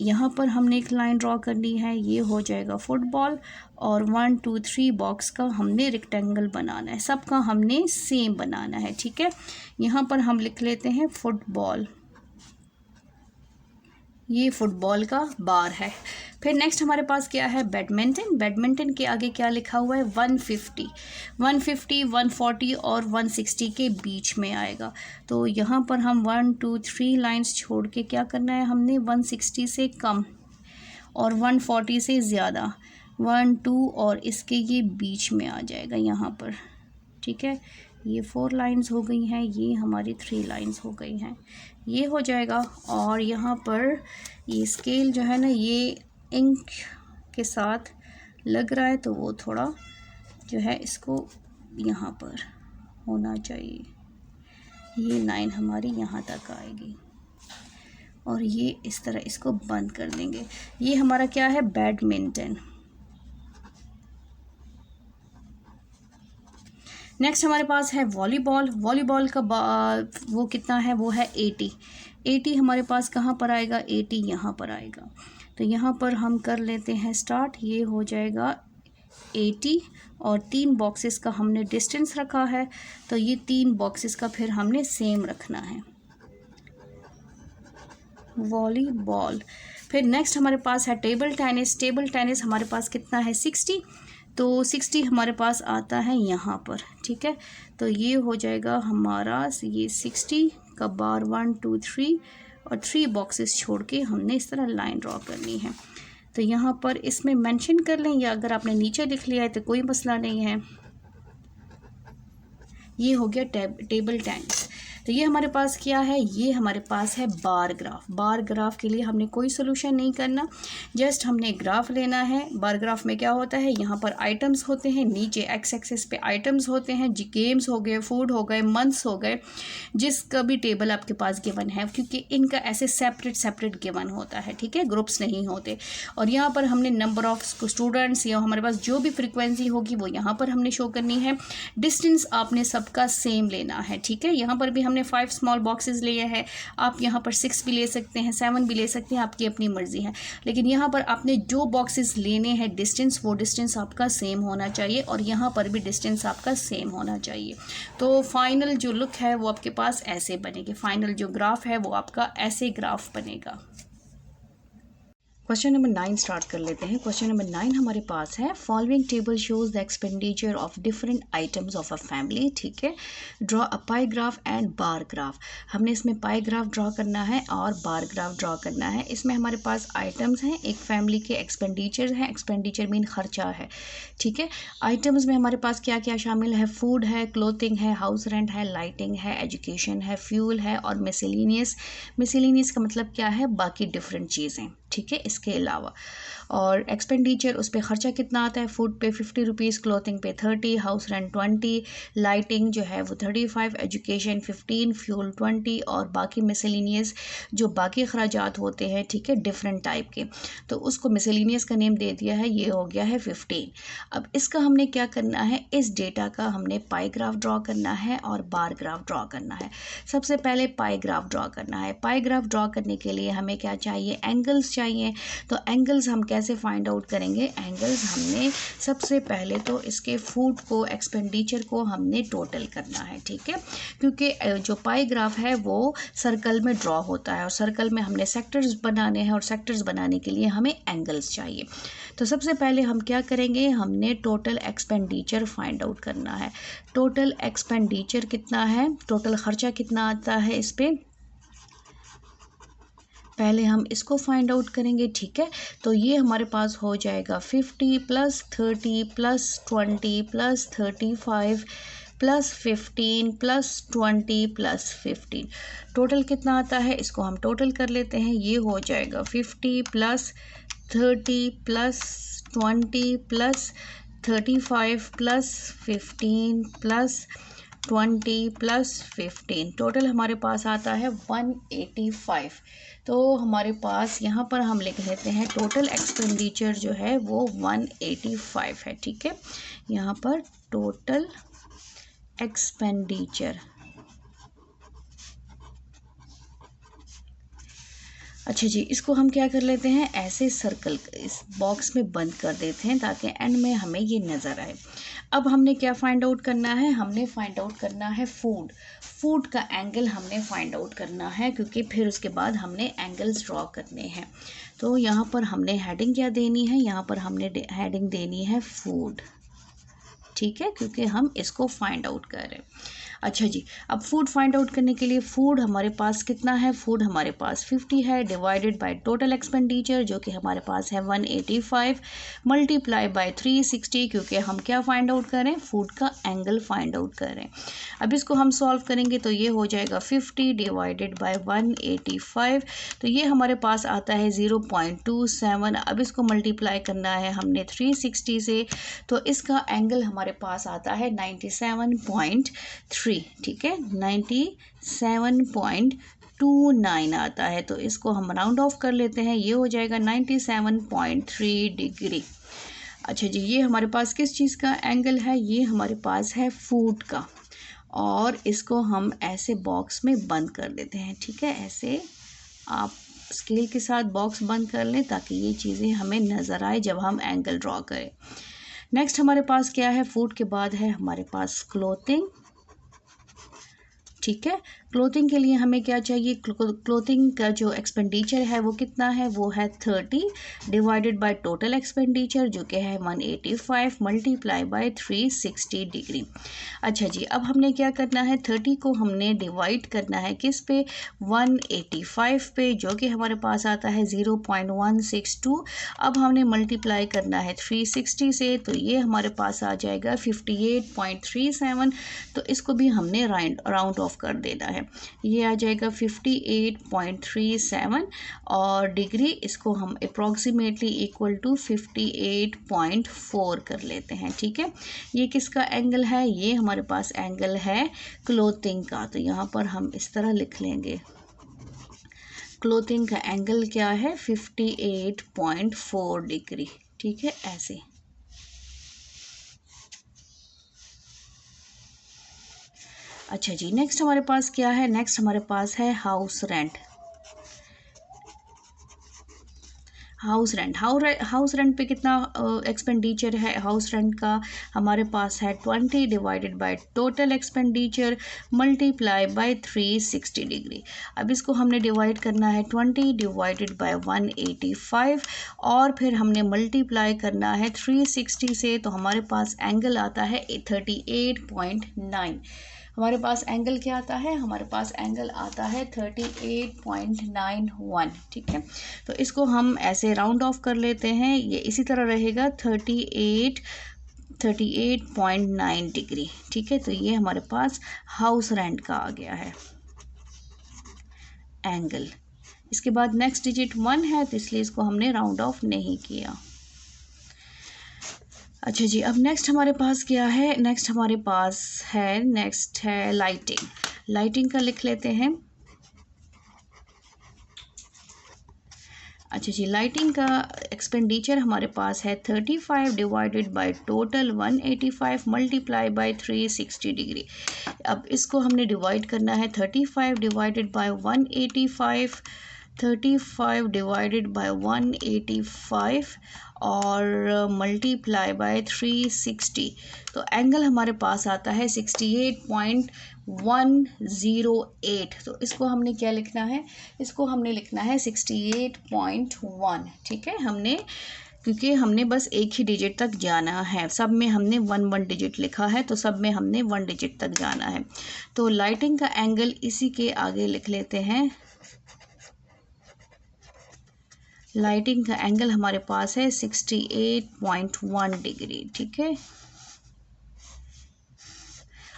यहाँ पर हमने एक लाइन ड्रॉ करनी है, ये हो जाएगा फुटबॉल। और 1 2 3 बॉक्स का हमने रेक्टेंगल बनाना है, सबका हमने सेम बनाना है, ठीक है। यहाँ पर हम लिख लेते हैं फुटबॉल, ये फुटबॉल का बार है। फिर नेक्स्ट हमारे पास क्या है बैडमिंटन। बैडमिंटन के आगे क्या लिखा हुआ है 150, 140 और 160 के बीच में आएगा। तो यहाँ पर हम 1 2 3 लाइंस छोड़ के क्या करना है, हमने 160 से कम और 140 से ज़्यादा, 1 2 और इसके ये बीच में आ जाएगा यहाँ पर, ठीक है। ये 4 लाइंस हो गई हैं, ये हमारी 3 लाइंस हो गई हैं, ये हो जाएगा। और यहाँ पर ये स्केल जो है ना, ये इंक के साथ लग रहा है, तो वो थोड़ा जो है इसको यहाँ पर होना चाहिए। ये लाइन हमारी यहाँ तक आएगी और ये इस तरह इसको बंद कर देंगे। ये हमारा क्या है बैडमिंटन। नेक्स्ट हमारे पास है वॉलीबॉल। वॉलीबॉल का वो कितना है, वो है 80। 80 हमारे पास कहाँ पर आएगा, 80 यहाँ पर आएगा। तो यहाँ पर हम कर लेते हैं स्टार्ट। ये हो जाएगा 80 और 3 बॉक्सेस का हमने डिस्टेंस रखा है, तो ये 3 बॉक्सेस का फिर हमने सेम रखना है वॉलीबॉल। फिर नेक्स्ट हमारे पास है टेबल टेनिस। टेबल टेनिस हमारे पास कितना है 60, तो 60 हमारे पास आता है यहाँ पर, ठीक है। तो ये हो जाएगा हमारा ये 60 का बार 1 2 3 और 3 बॉक्सेस छोड़ के हमने इस तरह लाइन ड्रॉ करनी है। तो यहाँ पर इसमें मेंशन कर लें, या अगर आपने नीचे लिख लिया है तो कोई मसला नहीं है। ये हो गया टेबल टेनिस। तो ये हमारे पास क्या है, ये हमारे पास है बार ग्राफ। बार ग्राफ के लिए हमने कोई सोल्यूशन नहीं करना, जस्ट हमने ग्राफ लेना है। बार ग्राफ में क्या होता है, यहाँ पर आइटम्स होते हैं, नीचे एक्स एक्सिस पे आइटम्स होते हैं, गेम्स हो गए, फूड हो गए, मंथ्स हो गए, जिसका भी टेबल आपके पास गिवन है, क्योंकि इनका ऐसे सेपरेट गिवन होता है, ठीक है, ग्रुप्स नहीं होते। और यहाँ पर हमने नंबर ऑफ स्टूडेंट्स या हमारे पास जो भी फ्रिक्वेंसी होगी वो यहाँ पर हमने शो करनी है। डिस्टेंस आपने सबका सेम लेना है, ठीक है। यहाँ पर भी हमने 5 स्मॉल बॉक्सेस लिए हैं, आप यहाँ पर 6 भी ले सकते हैं, 7 भी ले सकते हैं, आपकी अपनी मर्जी है। लेकिन यहाँ पर आपने जो बॉक्सेस लेने हैं डिस्टेंस, वो डिस्टेंस आपका सेम होना चाहिए, और यहाँ पर भी डिस्टेंस आपका सेम होना चाहिए। तो फाइनल जो लुक है वो आपके पास ऐसे बनेगी। फाइनल जो ग्राफ है वो आपका ऐसे ग्राफ बनेगा। क्वेश्चन नंबर 9 स्टार्ट कर लेते हैं। क्वेश्चन नंबर 9 हमारे पास है, following table shows the expenditure of different items of a family. ठीक है, draw a pi graph and bar graph. हमने इसमें पाई ग्राफ ड्रॉ करना है और बार ग्राफ ड्रॉ करना है। इसमें हमारे पास आइटम्स हैं, एक फैमिली के एक्सपेंडिचर हैं, एक्सपेंडिचर मीन खर्चा है। ठीक है, आइटम्स में हमारे पास क्या क्या शामिल है, फूड है, क्लोथिंग है, हाउस रेंट है, लाइटिंग है, एजुकेशन है, फ्यूल है और मिसलेनियस। मिसलेनियस का मतलब क्या है, बाकी डिफरेंट चीज़ें। ठीक है, इसके अलावा और एक्सपेंडिचर, उस पर ख़र्चा कितना आता है, फूड पे 50 रुपीज़, क्लोथिंग पे 30, हाउस रेंट 20, लाइटिंग जो है वो 35, एजुकेशन 15, फ्यूल 20 और बाकी मिसलेनियस जो बाकी अखराजात होते हैं, ठीक है, डिफरेंट टाइप के, तो उसको मिसलेनियस का नेम दे दिया है, ये हो गया है 15। अब इसका हमने क्या करना है, इस डेटा का हमने पाई ग्राफ ड्रॉ करना है और बार ग्राफ ड्रॉ करना है। सबसे पहले पाई ग्राफ ड्रॉ करना है। पाई ग्राफ ड्रॉ करने के लिए हमें क्या चाहिए, एंगल्स चाहिए। तो एंगल्स हम कैसे फाइंड आउट करेंगे, एंगल्स हमने सबसे पहले तो इसके फूड को, एक्सपेंडिचर को हमने टोटल करना है। ठीक है, क्योंकि जो पाई ग्राफ है वो सर्कल में ड्रॉ होता है और सर्कल में हमने सेक्टर्स बनाने हैं और सेक्टर्स बनाने के लिए हमें एंगल्स चाहिए। तो सबसे पहले हम क्या करेंगे, हमने टोटल एक्सपेंडिचर फाइंड आउट करना है। टोटल एक्सपेंडिचर कितना है, टोटल खर्चा कितना आता है इस पर, पहले हम इसको फाइंड आउट करेंगे। ठीक है, तो ये हमारे पास हो जाएगा 50 + 30 + 20 + 35 + 15 + 20 + 15, टोटल कितना आता है, इसको हम टोटल कर लेते हैं। ये हो जाएगा 50 + 30 + 20 + 35 + 15 + 20 + 15, टोटल हमारे पास आता है 185। तो हमारे पास यहाँ पर हम लिख लेते हैं टोटल एक्सपेंडिचर जो है वो 185 है। ठीक है, यहाँ पर टोटल एक्सपेंडिचर, अच्छा जी, इसको हम क्या कर लेते हैं, ऐसे सर्कल इस बॉक्स में बंद कर देते हैं ताकि एंड में हमें ये नज़र आए। अब हमने क्या फाइंड आउट करना है, हमने फाइंड आउट करना है फूड। फूड का एंगल हमने फाइंड आउट करना है, क्योंकि फिर उसके बाद हमने एंगल्स ड्रॉ करने हैं। तो यहाँ पर हमने हेडिंग क्या देनी है, यहाँ पर हमने हेडिंग देनी है फूड। ठीक है, क्योंकि हम इसको फाइंड आउट कर रहे हैं। अच्छा जी, अब फूड फाइंड आउट करने के लिए फूड हमारे पास कितना है, फूड हमारे पास 50 है, डिवाइडेड बाय टोटल एक्सपेंडिचर जो कि हमारे पास है 185, मल्टीप्लाई बाय 360, क्योंकि हम क्या फाइंड आउट कर रहे हैं, फूड का एंगल फाइंड आउट कर रहे हैं। अब इसको हम सॉल्व करेंगे तो ये हो जाएगा 50 डिवाइडेड बाय 185, तो ये हमारे पास आता है 0.27। अब इसको मल्टीप्लाई करना है हमने 360 से, तो इसका एंगल हमारे पास आता है 97.3। ठीक है, 97.29 आता है, तो इसको हम राउंड ऑफ कर लेते हैं, ये हो जाएगा 97.3 डिग्री। अच्छा जी, ये हमारे पास किस चीज़ का एंगल है, ये हमारे पास है फूड का, और इसको हम ऐसे बॉक्स में बंद कर देते हैं। ठीक है, ऐसे आप स्केल के साथ बॉक्स बंद कर लें ताकि ये चीज़ें हमें नज़र आए जब हम एंगल ड्रॉ करें। नेक्स्ट हमारे पास क्या है, फूड के बाद है हमारे पास क्लोथिंग। ठीक है, क्लोथिंग के लिए हमें क्या चाहिए, क्लोथिंग का जो एक्सपेंडिचर है वो कितना है, वो है 30 डिवाइडेड बाय टोटल एक्सपेंडिचर जो कि है 185, मल्टीप्लाई बाय 360 डिग्री। अच्छा जी, अब हमने क्या करना है, 30 को हमने डिवाइड करना है किस पे, 185 पे, जो कि हमारे पास आता है 0.162। अब हमने मल्टीप्लाई करना है 360 से, तो ये हमारे पास आ जाएगा 58.37। तो इसको भी हमने राउंड ऑफ कर देना है, ये आ जाएगा 58.37 और डिग्री इसको हम अप्रॉक्सीमेटली इक्वल टू 58.4 कर लेते हैं। ठीक है, ये किसका एंगल है, ये हमारे पास एंगल है क्लोथिंग का, तो यहाँ पर हम इस तरह लिख लेंगे, क्लोथिंग का एंगल क्या है, 58.4 डिग्री। ठीक है, ऐसे। अच्छा जी, नेक्स्ट हमारे पास क्या है, नेक्स्ट हमारे पास है हाउस रेंट। हाउस रेंट पे कितना एक्सपेंडिचर है हाउस रेंट का, हमारे पास है 20 divided by total expenditure multiply by 360 degree. अब इसको हमने डिवाइड करना है 20 डिवाइडेड बाय 185 और फिर हमने मल्टीप्लाई करना है 360 से, तो हमारे पास एंगल आता है 38.9। हमारे पास एंगल क्या आता है, हमारे पास एंगल आता है 38.91। ठीक है, तो इसको हम ऐसे राउंड ऑफ कर लेते हैं, ये इसी तरह रहेगा 38.9 डिग्री। ठीक है, तो ये हमारे पास हाउस रेंट का आ गया है एंगल। इसके बाद नेक्स्ट डिजिट 1 है, तो इसलिए इसको हमने राउंड ऑफ नहीं किया। अच्छा जी, अब नेक्स्ट हमारे पास क्या है, नेक्स्ट है लाइटिंग। लाइटिंग का लिख लेते हैं। अच्छा जी, लाइटिंग का एक्सपेंडिचर हमारे पास है 35 divided by total 185 multiply by 360 degree. अब इसको हमने डिवाइड करना है 35 डिवाइडेड बाय 185, 35 डिवाइडेड बाय 185 और मल्टीप्लाई बाय 360, तो एंगल हमारे पास आता है 68.108। तो इसको हमने क्या लिखना है, इसको हमने लिखना है 68.1। ठीक है, क्योंकि हमने बस एक ही डिजिट तक जाना है, सब में हमने 1 डिजिट लिखा है, तो सब में हमने 1 डिजिट तक जाना है। तो लाइटिंग का एंगल इसी के आगे लिख लेते हैं। लाइटिंग का एंगल हमारे पास है 68.1 डिग्री। ठीक है,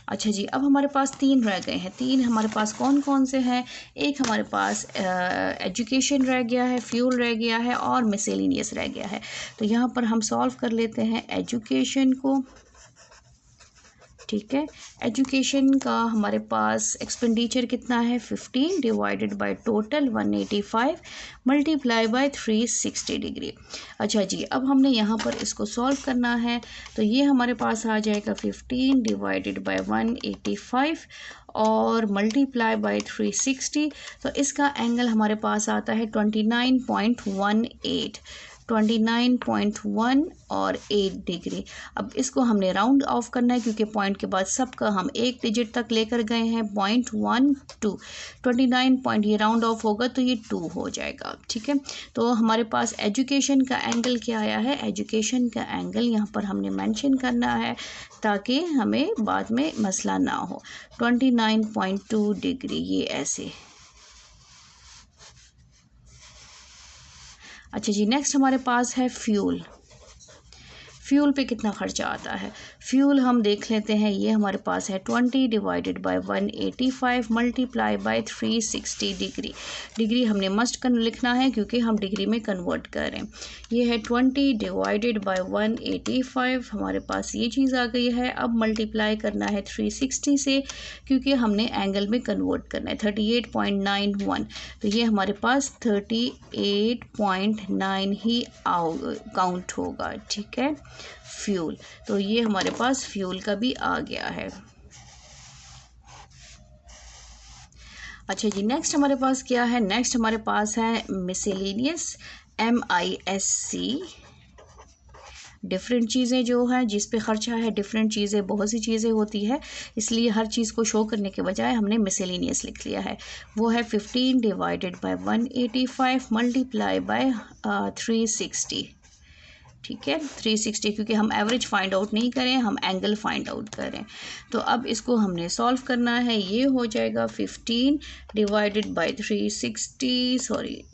अच्छा जी, अब हमारे पास 3 रह गए हैं। 3 हमारे पास कौन कौन से हैं, एक हमारे पास एजुकेशन रह गया है, फ्यूल रह गया है और मिसेलिनियस रह गया है। तो यहाँ पर हम सॉल्व कर लेते हैं एजुकेशन को। ठीक है, एजुकेशन का हमारे पास एक्सपेंडिचर कितना है 15 divided by total 185 multiply by 360 degree. अच्छा जी, अब हमने यहाँ पर इसको सॉल्व करना है, तो ये हमारे पास आ जाएगा 15 डिवाइडेड बाय 185 और मल्टीप्लाई बाय 360, तो इसका एंगल हमारे पास आता है 29.18, 29.1 और 8 डिग्री। अब इसको हमने राउंड ऑफ करना है, क्योंकि पॉइंट के बाद सबका हम एक डिजिट तक लेकर गए हैं। 0.12, 29 पॉइंट ये राउंड ऑफ होगा तो ये 2 हो जाएगा। ठीक है, तो हमारे पास एजुकेशन का एंगल क्या आया है, एजुकेशन का एंगल यहाँ पर हमने मेंशन करना है ताकि हमें बाद में मसला ना हो। 29.2 डिग्री, ये ऐसे। अच्छा जी, नेक्स्ट हमारे पास है फ्यूल। फ्यूल पे कितना खर्चा आता है, फ्यूल हम देख लेते हैं। ये हमारे पास है 20 divided by 185 multiply by 360 degree. Degree हमने मस्ट लिखना है क्योंकि हम डिग्री में कन्वर्ट कर रहे हैं। ये है 20 डिवाइडेड बाय 185, हमारे पास ये चीज़ आ गई है। अब मल्टीप्लाई करना है 360 से, क्योंकि हमने एंगल में कन्वर्ट करना है। 38.91, तो ये हमारे पास 38.9 ही काउंट होगा। ठीक है, फ्यूल, तो ये हमारे पास फ्यूल का भी आ गया है। अच्छा जी, नेक्स्ट हमारे पास क्या है, नेक्स्ट हमारे पास है मिसेलेनियस, MISC। डिफरेंट चीज़ें जो हैं जिस पे ख़र्चा है, डिफरेंट चीज़ें, बहुत सी चीज़ें होती है, इसलिए हर चीज़ को शो करने के बजाय हमने मिसेलेनियस लिख लिया है। वो है 15 डिवाइडेड बाय 185 मल्टीप्लाई बाय 360। ठीक है, 360, क्योंकि हम एवरेज फाइंड आउट नहीं करें, हम एंगल फाइंड आउट करें। तो अब इसको हमने सॉल्व करना है। ये हो जाएगा 15 डिवाइडेड बाय 360,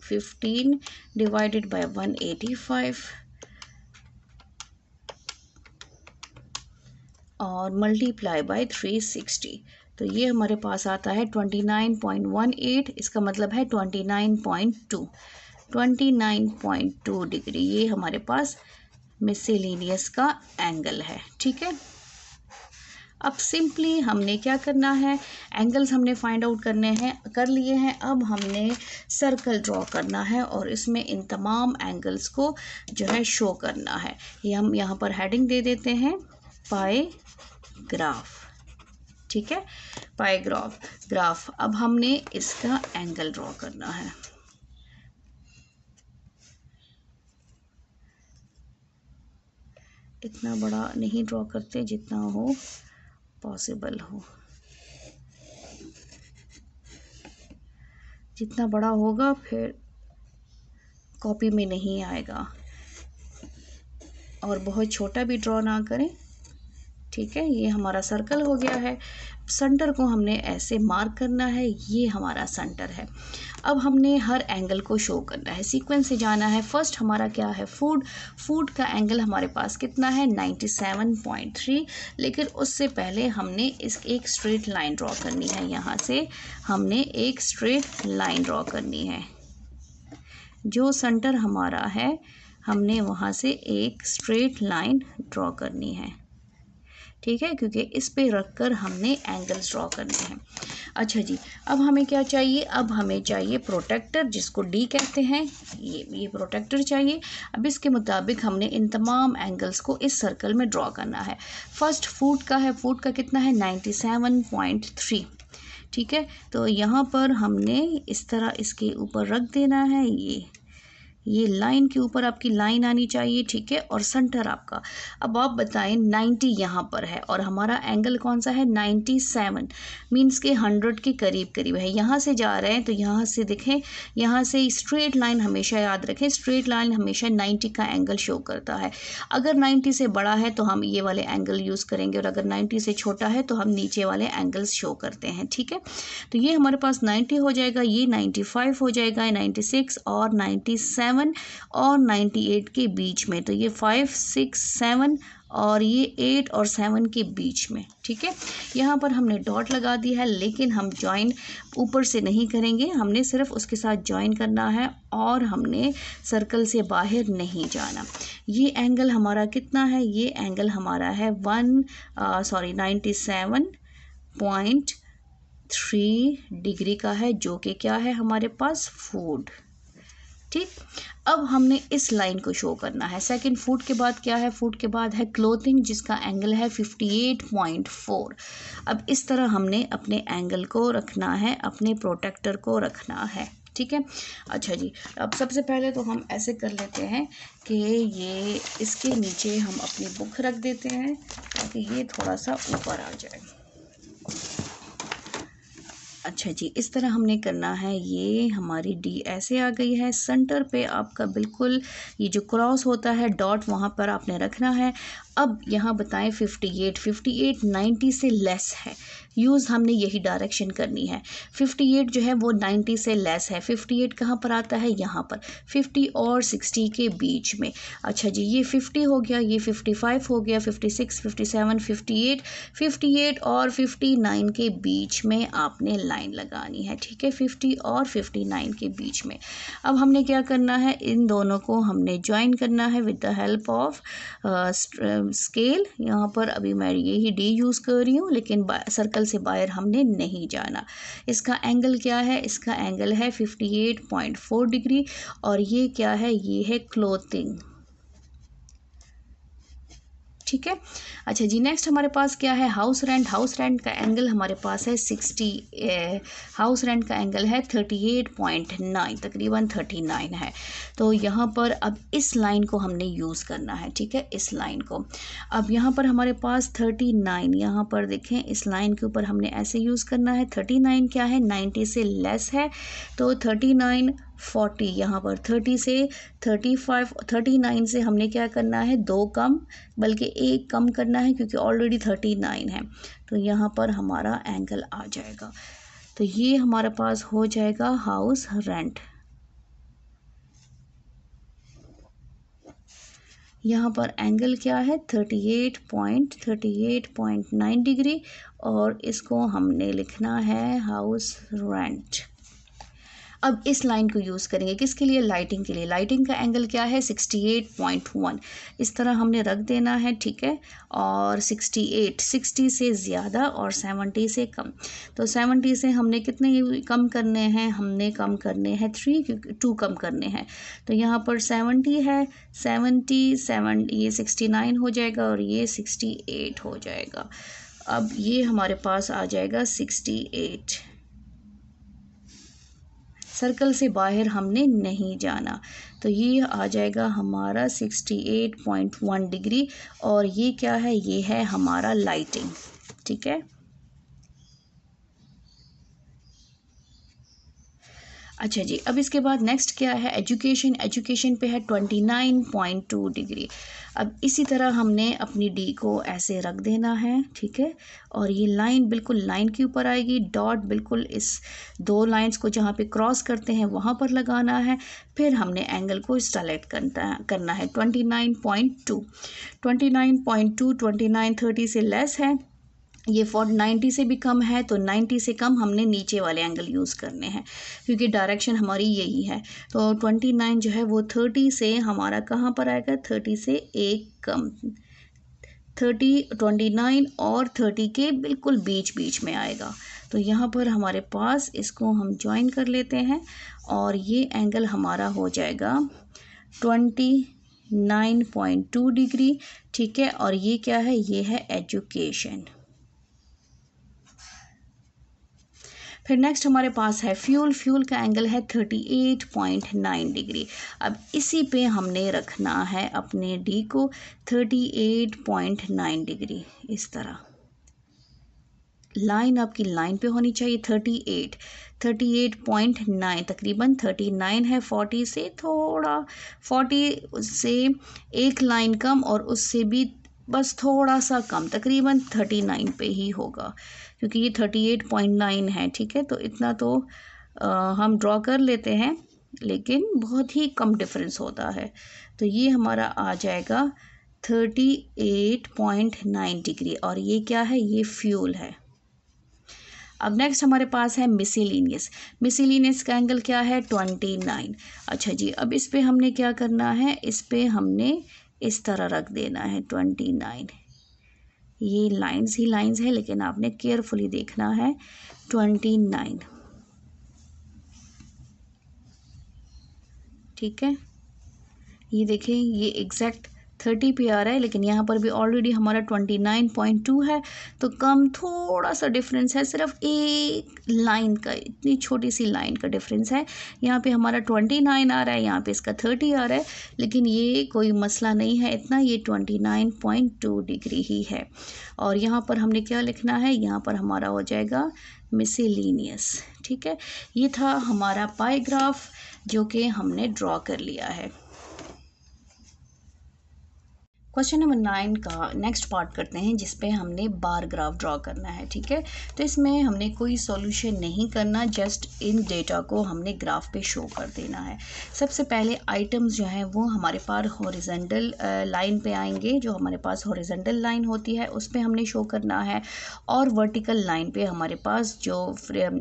15 डिवाइडेड बाय 185 और मल्टीप्लाई बाय 360, तो ये हमारे पास आता है 29.18। इसका मतलब है 29.2 डिग्री। ये हमारे पास मिसेलेनियस का एंगल है। ठीक है, अब सिंपली हमने क्या करना है, एंगल्स हमने फाइंड आउट कर लिए हैं। अब हमने सर्कल ड्रॉ करना है और इसमें इन तमाम एंगल्स को जो है शो करना है। ये हम यहाँ पर हेडिंग दे देते हैं, पाई ग्राफ। ठीक है, पाई ग्राफ। अब हमने इसका एंगल ड्रॉ करना है। इतना बड़ा नहीं ड्रॉ करते जितना हो पॉसिबल हो, जितना बड़ा होगा फिर कॉपी में नहीं आएगा, और बहुत छोटा भी ड्रॉ ना करें। ठीक है, ये हमारा सर्कल हो गया है। सेंटर को हमने ऐसे मार्क करना है, ये हमारा सेंटर है। अब हमने हर एंगल को शो करना है, सीक्वेंस से जाना है। फर्स्ट हमारा क्या है, फूड का एंगल हमारे पास कितना है 97.3, लेकिन उससे पहले हमने इस एक स्ट्रेट लाइन ड्रॉ करनी है। यहाँ से हमने एक स्ट्रेट लाइन ड्रॉ करनी है, जो सेंटर हमारा है हमने वहाँ से एक स्ट्रेट लाइन ड्रॉ करनी है। ठीक है, क्योंकि इस पे रखकर हमने एंगल्स ड्रॉ करने हैं। अच्छा जी, अब हमें क्या चाहिए, अब हमें चाहिए प्रोटेक्टर, जिसको डी कहते हैं। ये प्रोटेक्टर चाहिए। अब इसके मुताबिक हमने इन तमाम एंगल्स को इस सर्कल में ड्रॉ करना है। फर्स्ट फूड का है, फूड का कितना है 97.3। ठीक है, तो यहाँ पर हमने इस तरह इसके ऊपर रख देना है। ये लाइन के ऊपर आपकी लाइन आनी चाहिए। ठीक है, और सेंटर आपका, अब आप बताएं 90 यहाँ पर है और हमारा एंगल कौन सा है 97, मीन्स के 100 के करीब करीब है। यहाँ से जा रहे हैं तो यहाँ से देखें, यहाँ से स्ट्रेट लाइन हमेशा याद रखें, स्ट्रेट लाइन हमेशा 90 का एंगल शो करता है। अगर 90 से बड़ा है तो हम ये वाले एंगल यूज़ करेंगे, और अगर 90 से छोटा है तो हम नीचे वाले एंगल्स शो करते हैं। ठीक है, तो ये हमारे पास 90 हो जाएगा, ये 95 हो जाएगा, 96 और 97 और 98 के बीच में। तो ये 5, 6, 7 और ये 8 और 7 के बीच में। ठीक है, यहाँ पर हमने डॉट लगा दी है, लेकिन हम जॉइन ऊपर से नहीं करेंगे, हमने सिर्फ उसके साथ जॉइन करना है और हमने सर्कल से बाहर नहीं जाना। ये एंगल हमारा कितना है, ये एंगल हमारा है 97.3 डिग्री का है, जो कि क्या है हमारे पास फूड। ठीक, अब हमने इस लाइन को शो करना है। सेकंड फूड के बाद क्या है, फूड के बाद है क्लोथिंग, जिसका एंगल है 58.4। अब इस तरह हमने अपने एंगल को रखना है, अपने प्रोटेक्टर को रखना है। ठीक है, अच्छा जी, अब सबसे पहले तो हम ऐसे कर लेते हैं कि ये इसके नीचे हम अपनी बुक रख देते हैं ताकि ये थोड़ा सा ऊपर आ जाए। अच्छा जी, इस तरह हमने करना है। ये हमारी डी ऐसे आ गई है। सेंटर पे आपका बिल्कुल ये जो क्रॉस होता है डॉट, वहाँ पर आपने रखना है। अब यहाँ बताएं 58 90 से लेस है, यूज़ हमने यही डायरेक्शन करनी है। 58 जो है वो 90 से लेस है। 58 कहाँ पर आता है, यहाँ पर 50 और 60 के बीच में। अच्छा जी, ये 50 हो गया, ये 55 हो गया, 56, 57, 58 और 59 के बीच में आपने लाइन लगानी है। ठीक है, 50 और 59 के बीच में। अब हमने क्या करना है, इन दोनों को हमने ज्वाइन करना है with the help of scale. यहाँ पर अभी मैं यही डी यूज़ कर रही हूँ, लेकिन सर्कल से बाहर हमने नहीं जाना। इसका एंगल क्या है, इसका एंगल है 58.4 डिग्री, और ये क्या है, ये है क्लोथिंग। ठीक है, अच्छा जी, नेक्स्ट हमारे पास क्या है, हाउस रेंट। हाउस रेंट का एंगल हमारे पास है 60, हाउस रेंट का एंगल है 38.9, तकरीबन 39 है। तो यहाँ पर अब इस लाइन को हमने यूज़ करना है। ठीक है, इस लाइन को अब यहाँ पर हमारे पास 39, यहाँ पर देखें इस लाइन के ऊपर हमने ऐसे यूज़ करना है। 39 क्या है, 90 से लेस है, तो 39, 40, यहाँ पर 30 से 35, 39 से हमने क्या करना है, 2 कम, बल्कि 1 कम करना है, क्योंकि ऑलरेडी 39 है। तो यहाँ पर हमारा एंगल आ जाएगा। तो ये हमारे पास हो जाएगा हाउस रेंट। यहाँ पर एंगल क्या है 38.9 डिग्री, और इसको हमने लिखना है हाउस रेंट। अब इस लाइन को यूज़ करेंगे किसके लिए, लाइटिंग के लिए। लाइटिंग का एंगल क्या है 68.1, इस तरह हमने रख देना है। ठीक है, और 68, 60 से ज़्यादा और 70 से कम। तो 70 से हमने कितने कम करने हैं, हमने कम करने हैं 3, क्योंकि 2 कम करने हैं। तो यहाँ पर 70 है, 77, ये 69 हो जाएगा और ये 68 हो जाएगा। अब ये हमारे पास आ जाएगा 68, सर्कल से बाहर हमने नहीं जाना। तो ये आ जाएगा हमारा 68.1 डिग्री। और ये क्या है, ये है हमारा लाइटिंग। ठीक है, अच्छा जी, अब इसके बाद नेक्स्ट क्या है, एजुकेशन। एजुकेशन पे है 29.2 डिग्री। अब इसी तरह हमने अपनी डी को ऐसे रख देना है। ठीक है, और ये लाइन बिल्कुल लाइन के ऊपर आएगी, डॉट बिल्कुल इस दो लाइंस को जहाँ पे क्रॉस करते हैं वहाँ पर लगाना है। फिर हमने एंगल को सेलेक्ट करना है 29.2। 29.2 2930 से लेस है, ये 90 से भी कम है, तो 90 से कम हमने नीचे वाले एंगल यूज़ करने हैं क्योंकि डायरेक्शन हमारी यही है। तो 29 जो है वो 30 से हमारा कहाँ पर आएगा, 30 से एक कम, 30 29 और 30 के बिल्कुल बीच बीच में आएगा। तो यहाँ पर हमारे पास इसको हम ज्वाइन कर लेते हैं और ये एंगल हमारा हो जाएगा 29.2 डिग्री। ठीक है, और ये क्या है, ये है एजुकेशन। फिर नेक्स्ट हमारे पास है फ्यूल। फ्यूल का एंगल है 38.9 डिग्री। अब इसी पे हमने रखना है अपने डी को 38.9 डिग्री। इस तरह लाइन आपकी लाइन पे होनी चाहिए 38.9, तकरीबन 39 है, 40 से थोड़ा, 40 से एक लाइन कम और उससे भी बस थोड़ा सा कम, तकरीबन 39 पे ही होगा क्योंकि ये 38.9 है। ठीक है, तो इतना तो हम ड्रॉ कर लेते हैं, लेकिन बहुत ही कम डिफरेंस होता है। तो ये हमारा आ जाएगा 38.9 डिग्री और ये क्या है, ये फ्यूल है। अब नेक्स्ट हमारे पास है मिसलिनियस। मिसलिनियस का एंगल क्या है, 29। अच्छा जी, अब इस पे हमने क्या करना है, इस पे हमने इस तरह रख देना है 29। ये लाइंस ही लाइंस है, लेकिन आपने केयरफुली देखना है 29। ठीक है, ये देखें, ये एग्जैक्ट 30 पे आ रहा है, लेकिन यहाँ पर भी ऑलरेडी हमारा 29.2 है, तो कम थोड़ा सा डिफरेंस है, सिर्फ एक लाइन का, इतनी छोटी सी लाइन का डिफरेंस है। यहाँ पे हमारा 29 आ रहा है, यहाँ पे इसका 30 आ रहा है, लेकिन ये कोई मसला नहीं है इतना, ये 29.2 डिग्री ही है। और यहाँ पर हमने क्या लिखना है, यहाँ पर हमारा हो जाएगा मिसलिनियस। ठीक है, ये था हमारा पाई ग्राफ जो कि हमने ड्रॉ कर लिया है। क्वेश्चन नंबर 9 का नेक्स्ट पार्ट करते हैं, जिस पे हमने बार ग्राफ ड्रॉ करना है। ठीक है, तो इसमें हमने कोई सॉल्यूशन नहीं करना, जस्ट इन डेटा को हमने ग्राफ पे शो कर देना है। सबसे पहले आइटम्स जो हैं वो हमारे पास हॉरिजॉन्टल लाइन पे आएंगे, जो हमारे पास हॉरिजॉन्टल लाइन होती है उस पे हमने शो करना है, और वर्टिकल लाइन पे हमारे पास जो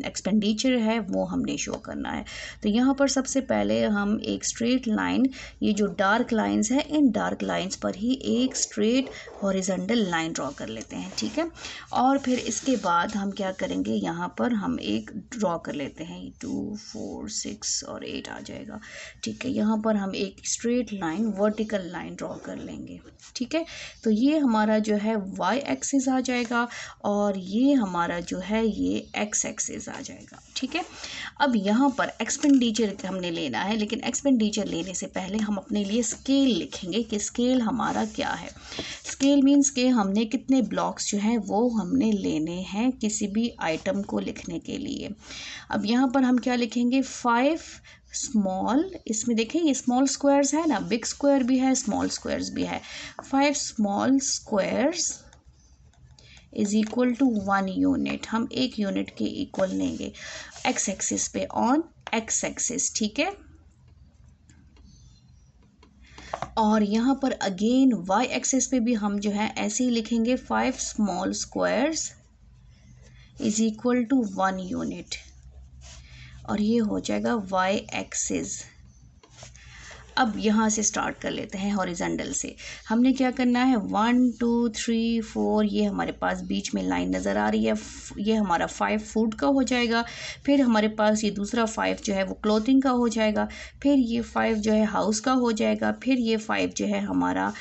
एक्सपेंडिचर है वो हमने शो करना है। तो यहाँ पर सबसे पहले हम एक स्ट्रेट लाइन, ये जो डार्क लाइन्स हैं, इन डार्क लाइन्स पर ही एक स्ट्रेट हॉरिजॉन्टल लाइन ड्रॉ कर लेते हैं। ठीक है, और फिर इसके बाद हम क्या करेंगे, यहाँ पर हम एक ड्रॉ कर लेते हैं, 2 4 6 और 8 आ जाएगा। ठीक है, यहाँ पर हम एक straight line vertical line draw कर लेंगे। ठीक है, तो ये हमारा जो है वाई एक्सिस आ जाएगा और ये हमारा जो है ये एक्स एक्सिस आ जाएगा। ठीक है, अब यहाँ पर एक्सपेंडिचर हमने लेना है, लेकिन एक्सपेंडिचर लेने से पहले हम अपने लिए स्केल लिखेंगे कि स्केल हमारा क्या है। स्केल मीन्स के हमने कितने ब्लॉक्स जो हैं वो हमने लेने हैं किसी भी आइटम को लिखने के लिए। अब यहाँ पर हम क्या लिखेंगे, 5 स्मॉल, इसमें देखें ये स्मॉल स्क्वायर्स है ना, बिग स्क्वायर भी है, स्मॉल स्क्वायर्स भी है। 5 small squares is equal to 1 unit, हम 1 यूनिट के इक्वल लेंगे एक्स एक्सिस पे, ऑन एक्स एक्सिस। ठीक है, और यहाँ पर अगेन वाई एक्सिस पे भी हम जो है ऐसे ही लिखेंगे, 5 small squares is equal to 1 unit, और ये हो जाएगा वाई एक्सिस। अब यहाँ से स्टार्ट कर लेते हैं हॉरिजॉन्टल से। हमने क्या करना है 1 2 3 4, ये हमारे पास बीच में लाइन नज़र आ रही है, ये हमारा 5 फूड का हो जाएगा। फिर हमारे पास ये दूसरा 5 जो है वो क्लोथिंग का हो जाएगा। फिर ये 5 जो है हाउस का हो जाएगा। फिर ये 5 जो है हमारा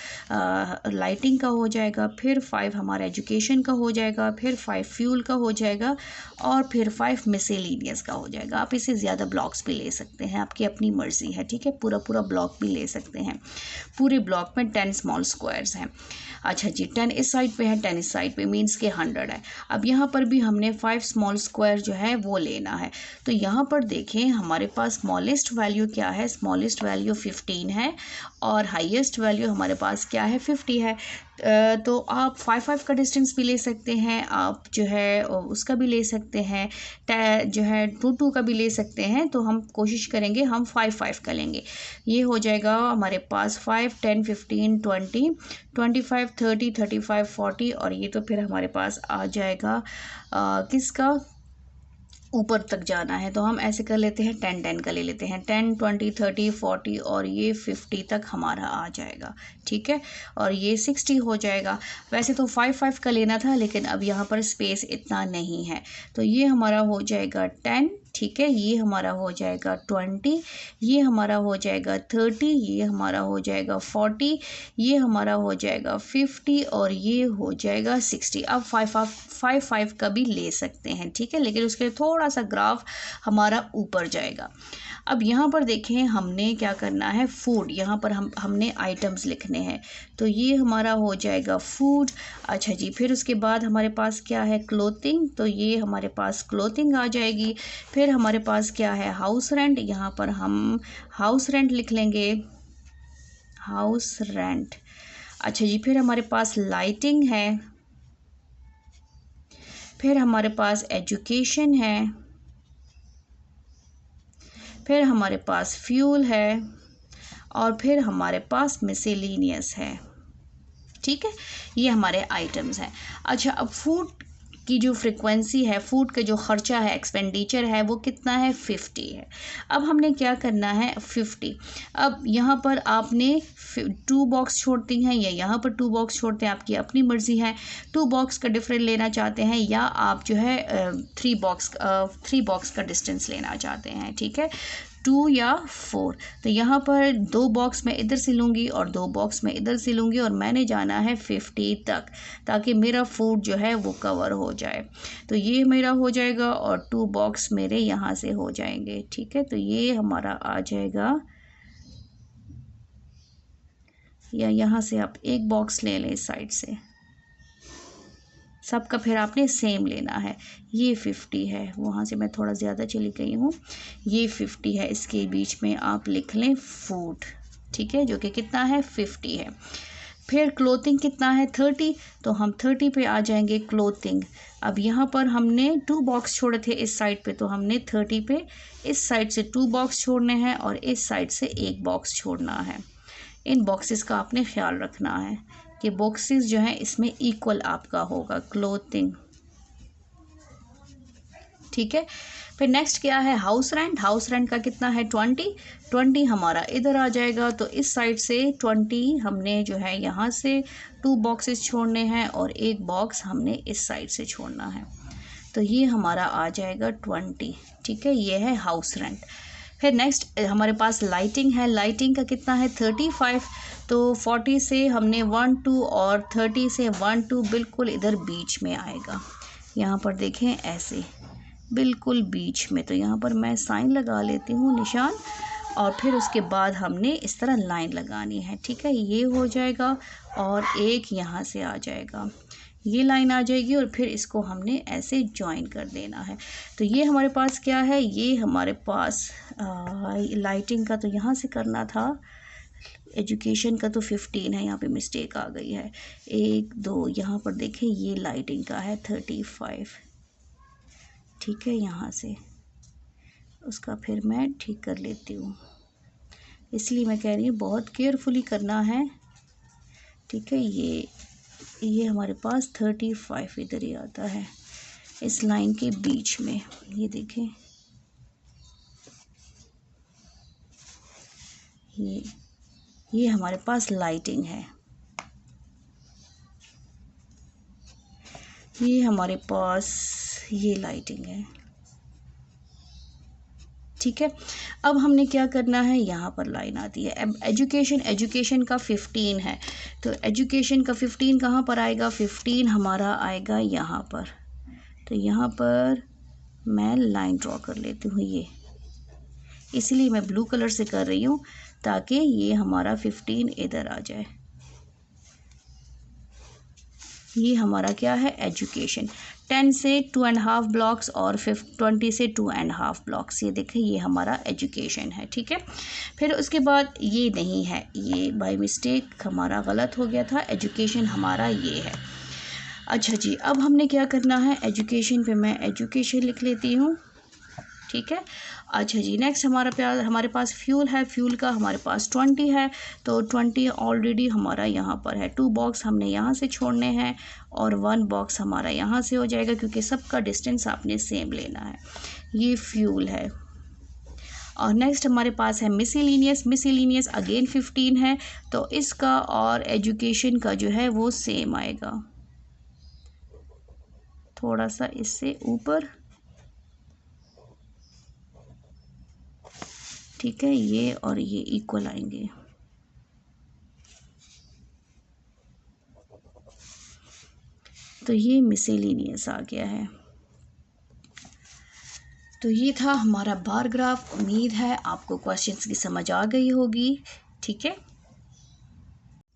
लाइटिंग का हो जाएगा। फिर 5 हमारा एजुकेशन का हो जाएगा। फिर 5 फ्यूल का हो जाएगा। और फिर 5 मिसेलेनियस का हो जाएगा। आप इसे ज़्यादा ब्लॉक्स भी ले सकते हैं, आपकी अपनी मर्ज़ी है, ठीक है। पूरा पूरा ब्लॉक भी ले सकते हैं। पूरे ब्लॉक में 10 स्मॉल स्क्वायर्स हैं। अच्छा जी, 10 इस साइड पे है, 10 इस साइड पे, मीन्स के 100 है। अब यहाँ पर भी हमने 5 स्मॉल स्क्वायर जो है वो लेना है। तो यहाँ पर देखें हमारे पास स्मॉलेस्ट वैल्यू क्या है, स्मॉलेस्ट वैल्यू 15 है और हाईएस्ट वैल्यू हमारे पास क्या है 50 है। तो आप 5 का डिस्टेंस भी ले सकते हैं, आप जो है उसका भी ले सकते हैं, जो है 2 का भी ले सकते हैं। तो हम कोशिश करेंगे हम 5 का लेंगे। ये हो जाएगा हमारे पास 5 10 15 20 25 30 35 40 और ये तो फिर हमारे पास आ जाएगा किसका, ऊपर तक जाना है तो हम ऐसे कर लेते हैं 10 10 का ले लेते हैं, 10 20 30 40 और ये 50 तक हमारा आ जाएगा, ठीक है। और ये 60 हो जाएगा। वैसे तो 5 का लेना था लेकिन अब यहाँ पर स्पेस इतना नहीं है, तो ये हमारा हो जाएगा 10, ठीक है। ये हमारा हो जाएगा 20, ये हमारा हो जाएगा 30, ये हमारा हो जाएगा 40, ये हमारा हो जाएगा 50 और ये हो जाएगा 60। अब 5 का भी ले सकते हैं, ठीक है, लेकिन उसके लिए थोड़ा सा ग्राफ हमारा ऊपर जाएगा। अब यहाँ पर देखें हमने क्या करना है, फूड, यहाँ पर हमने आइटम्स लिखने हैं। तो ये हमारा हो जाएगा फूड। अच्छा जी, फिर उसके बाद हमारे पास क्या है, क्लोथिंग, तो ये हमारे पास क्लोथिंग आ जाएगी। फिर हमारे पास क्या है, हाउस रेंट, यहाँ पर हम हाउस रेंट लिख लेंगे, हाउस रेंट। अच्छा जी, फिर हमारे पास लाइटिंग है, फिर हमारे पास एजुकेशन है, फिर हमारे पास फ्यूल है और फिर हमारे पास मिसेलेनियस है, ठीक है। ये हमारे आइटम्स हैं। अच्छा, अब फूड की जो फ्रीक्वेंसी है, फूड का जो ख़र्चा है, एक्सपेंडिचर है, वो कितना है, 50 है। अब हमने क्या करना है, 50। अब यहाँ पर आपने 2 बॉक्स छोड़ती हैं या यहाँ पर 2 बॉक्स छोड़ते हैं, आपकी अपनी मर्ज़ी है। 2 बॉक्स का डिफरेंस लेना चाहते हैं या आप जो है 3 बॉक्स का डिस्टेंस लेना चाहते हैं, ठीक है, 2 या 4। तो यहाँ पर 2 बॉक्स मैं इधर से लूँगी और 2 बॉक्स मैं इधर से लूँगी और मैंने जाना है 50 तक, ताकि मेरा फूड जो है वो कवर हो जाए। तो ये मेरा हो जाएगा और 2 बॉक्स मेरे यहाँ से हो जाएंगे, ठीक है। तो ये हमारा आ जाएगा, या यहाँ से आप एक बॉक्स ले लें इस साइड से, सबका फिर आपने सेम लेना है। ये 50 है, वहाँ से मैं थोड़ा ज़्यादा चली गई हूँ, ये 50 है, इसके बीच में आप लिख लें फूड, ठीक है, जो कि कितना है, 50 है। फिर क्लोथिंग कितना है, 30, तो हम 30 पे आ जाएंगे क्लोथिंग। अब यहाँ पर हमने 2 बॉक्स छोड़े थे इस साइड पे, तो हमने 30 पे इस साइड से 2 बॉक्स छोड़ने हैं और इस साइड से 1 बॉक्स छोड़ना है। इन बॉक्सेस का आपने ख्याल रखना है कि बॉक्सेस जो हैं इसमें इक्वल आपका होगा, क्लोथिंग, ठीक है। फिर नेक्स्ट क्या है, हाउस रेंट। हाउस रेंट का कितना है, 20 हमारा इधर आ जाएगा। तो इस साइड से 20 हमने जो है यहाँ से 2 बॉक्सेस छोड़ने हैं और 1 बॉक्स हमने इस साइड से छोड़ना है। तो ये हमारा आ जाएगा 20, ठीक है, ये है हाउस रेंट। फिर नेक्स्ट हमारे पास लाइटिंग है। लाइटिंग का कितना है, 35। तो 40 से हमने 1 2 और 30 से 1 2 बिल्कुल इधर बीच में आएगा। यहाँ पर देखें ऐसे बिल्कुल बीच में, तो यहाँ पर मैं साइन लगा लेती हूँ, निशान, और फिर उसके बाद हमने इस तरह लाइन लगानी है, ठीक है। ये हो जाएगा और एक यहाँ से आ जाएगा, ये लाइन आ जाएगी और फिर इसको हमने ऐसे ज्वाइन कर देना है। तो ये हमारे पास क्या है, ये हमारे पास लाइटिंग का तो यहाँ से करना था, एजुकेशन का तो 15 है, यहाँ पे मिस्टेक आ गई है, 1 2, यहाँ पर देखें ये लाइटिंग का है 35, ठीक है। यहाँ से उसका फिर मैं ठीक कर लेती हूँ, इसलिए मैं कह रही हूँ बहुत केयरफुली करना है, ठीक है। ये हमारे पास 35 इधर ही आता है, इस लाइन के बीच में, ये देखें, ये ये हमारे पास लाइटिंग है, ये हमारे पास ये लाइटिंग है, ठीक है। अब हमने क्या करना है, यहाँ पर लाइन आती है। अब एजुकेशन का 15 है, तो एजुकेशन का 15 कहाँ पर आएगा, 15 हमारा आएगा यहाँ पर। तो यहाँ पर मैं लाइन ड्रॉ कर लेती हूँ, ये इसलिए मैं ब्लू कलर से कर रही हूँ ताकि ये हमारा 15 इधर आ जाए। ये हमारा क्या है, एजुकेशन। 10 से 2.5 ब्लॉक्स और 20 से 2.5 ब्लॉक्स, ये देखें ये हमारा एजुकेशन है, ठीक है। फिर उसके बाद ये नहीं है, ये बाय मिस्टेक हमारा गलत हो गया था, एजुकेशन हमारा ये है। अच्छा जी, अब हमने क्या करना है, एजुकेशन पे मैं एजुकेशन लिख लेती हूँ, ठीक है। अच्छा जी, नेक्स्ट हमारे पास फ्यूल है, फ्यूल का हमारे पास 20 है, तो 20 ऑलरेडी हमारा यहाँ पर है। 2 बॉक्स हमने यहाँ से छोड़ने हैं और 1 बॉक्स हमारा यहाँ से हो जाएगा, क्योंकि सबका डिस्टेंस आपने सेम लेना है। ये फ्यूल है। और नेक्स्ट हमारे पास है मिसलिनियस अगेन 15 है, तो इसका और एजुकेशन का जो है वो सेम आएगा, थोड़ा सा इससे ऊपर, ठीक है। ये और ये इक्वल आएंगे। तो ये मिसलिनियस आ गया है। तो ये था हमारा बार ग्राफ। उम्मीद है आपको क्वेश्चंस की समझ आ गई होगी, ठीक है।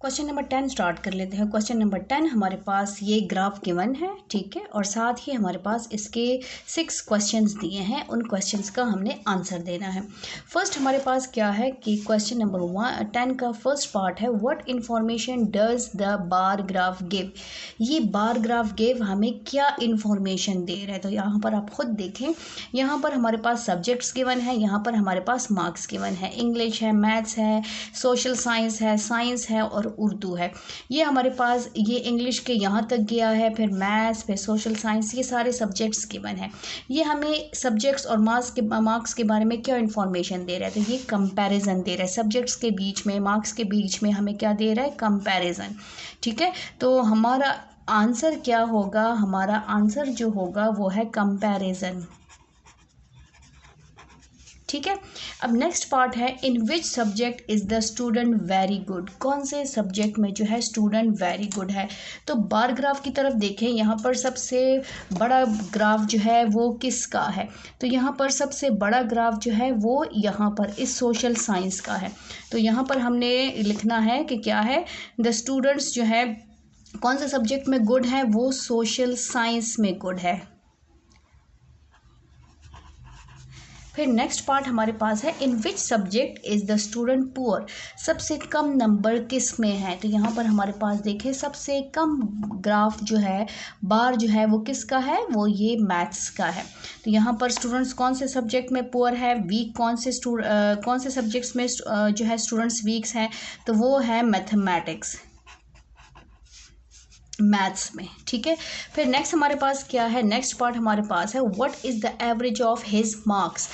क्वेश्चन नंबर 10 स्टार्ट कर लेते हैं। क्वेश्चन नंबर 10 हमारे पास ये ग्राफ गिवन है, ठीक है, और साथ ही हमारे पास इसके 6 क्वेश्चंस दिए हैं। उन क्वेश्चंस का हमने आंसर देना है। फर्स्ट हमारे पास क्या है कि क्वेश्चन नंबर 10 का फर्स्ट पार्ट है, what information does the bar graph give. ये बार ग्राफ गिव हमें क्या इंफॉर्मेशन दे रहा है, तो यहाँ पर आप खुद देखें, यहाँ पर हमारे पास सब्जेक्ट्स गिवन है, यहाँ पर हमारे पास मार्क्स गिवन है। इंग्लिश है, मैथ्स है, सोशल साइंस है और उर्दू है। ये हमारे पास ये इंग्लिश के यहाँ तक गया है, फिर मैथ्स, फिर सोशल साइंस, ये सारे सब्जेक्ट्स गिवन है। ये हमें सब्जेक्ट्स और मार्क्स के बारे में क्या इन्फॉर्मेशन दे रहा है, तो ये कंपैरिजन दे रहा है। सब्जेक्ट्स के बीच में, मार्क्स के बीच में हमें क्या दे रहा है, कंपैरिजन, ठीक है। तो हमारा आंसर क्या होगा, हमारा आंसर जो होगा वो है कंपैरिजन, ठीक है। अब नेक्स्ट पार्ट है, in which subject is the student very good. कौन से सब्जेक्ट में जो है स्टूडेंट वेरी गुड है। तो बार ग्राफ की तरफ देखें, यहाँ पर सबसे बड़ा ग्राफ जो है वो किसका है, तो यहाँ पर सबसे बड़ा ग्राफ जो है वो यहाँ पर इस सोशल साइंस का है। तो यहाँ पर हमने लिखना है कि क्या है, द स्टूडेंट्स जो है कौन से सब्जेक्ट में गुड है, वो सोशल साइंस में गुड है। फिर नेक्स्ट पार्ट हमारे पास है, in which subject is the student poor. सबसे कम नंबर किस में है, तो यहाँ पर हमारे पास देखें सबसे कम ग्राफ जो है, बार जो है वो किसका है, वो ये मैथ्स का है। तो यहाँ पर स्टूडेंट्स कौन से सब्जेक्ट में पुअर है, वीक कौन से सब्जेक्ट्स में जो है स्टूडेंट्स वीक्स हैं, तो वो है मैथमेटिक्स, मैथ्स में, ठीक है। फिर नेक्स्ट हमारे पास क्या है, नेक्स्ट पार्ट हमारे पास है, what is the average of his marks.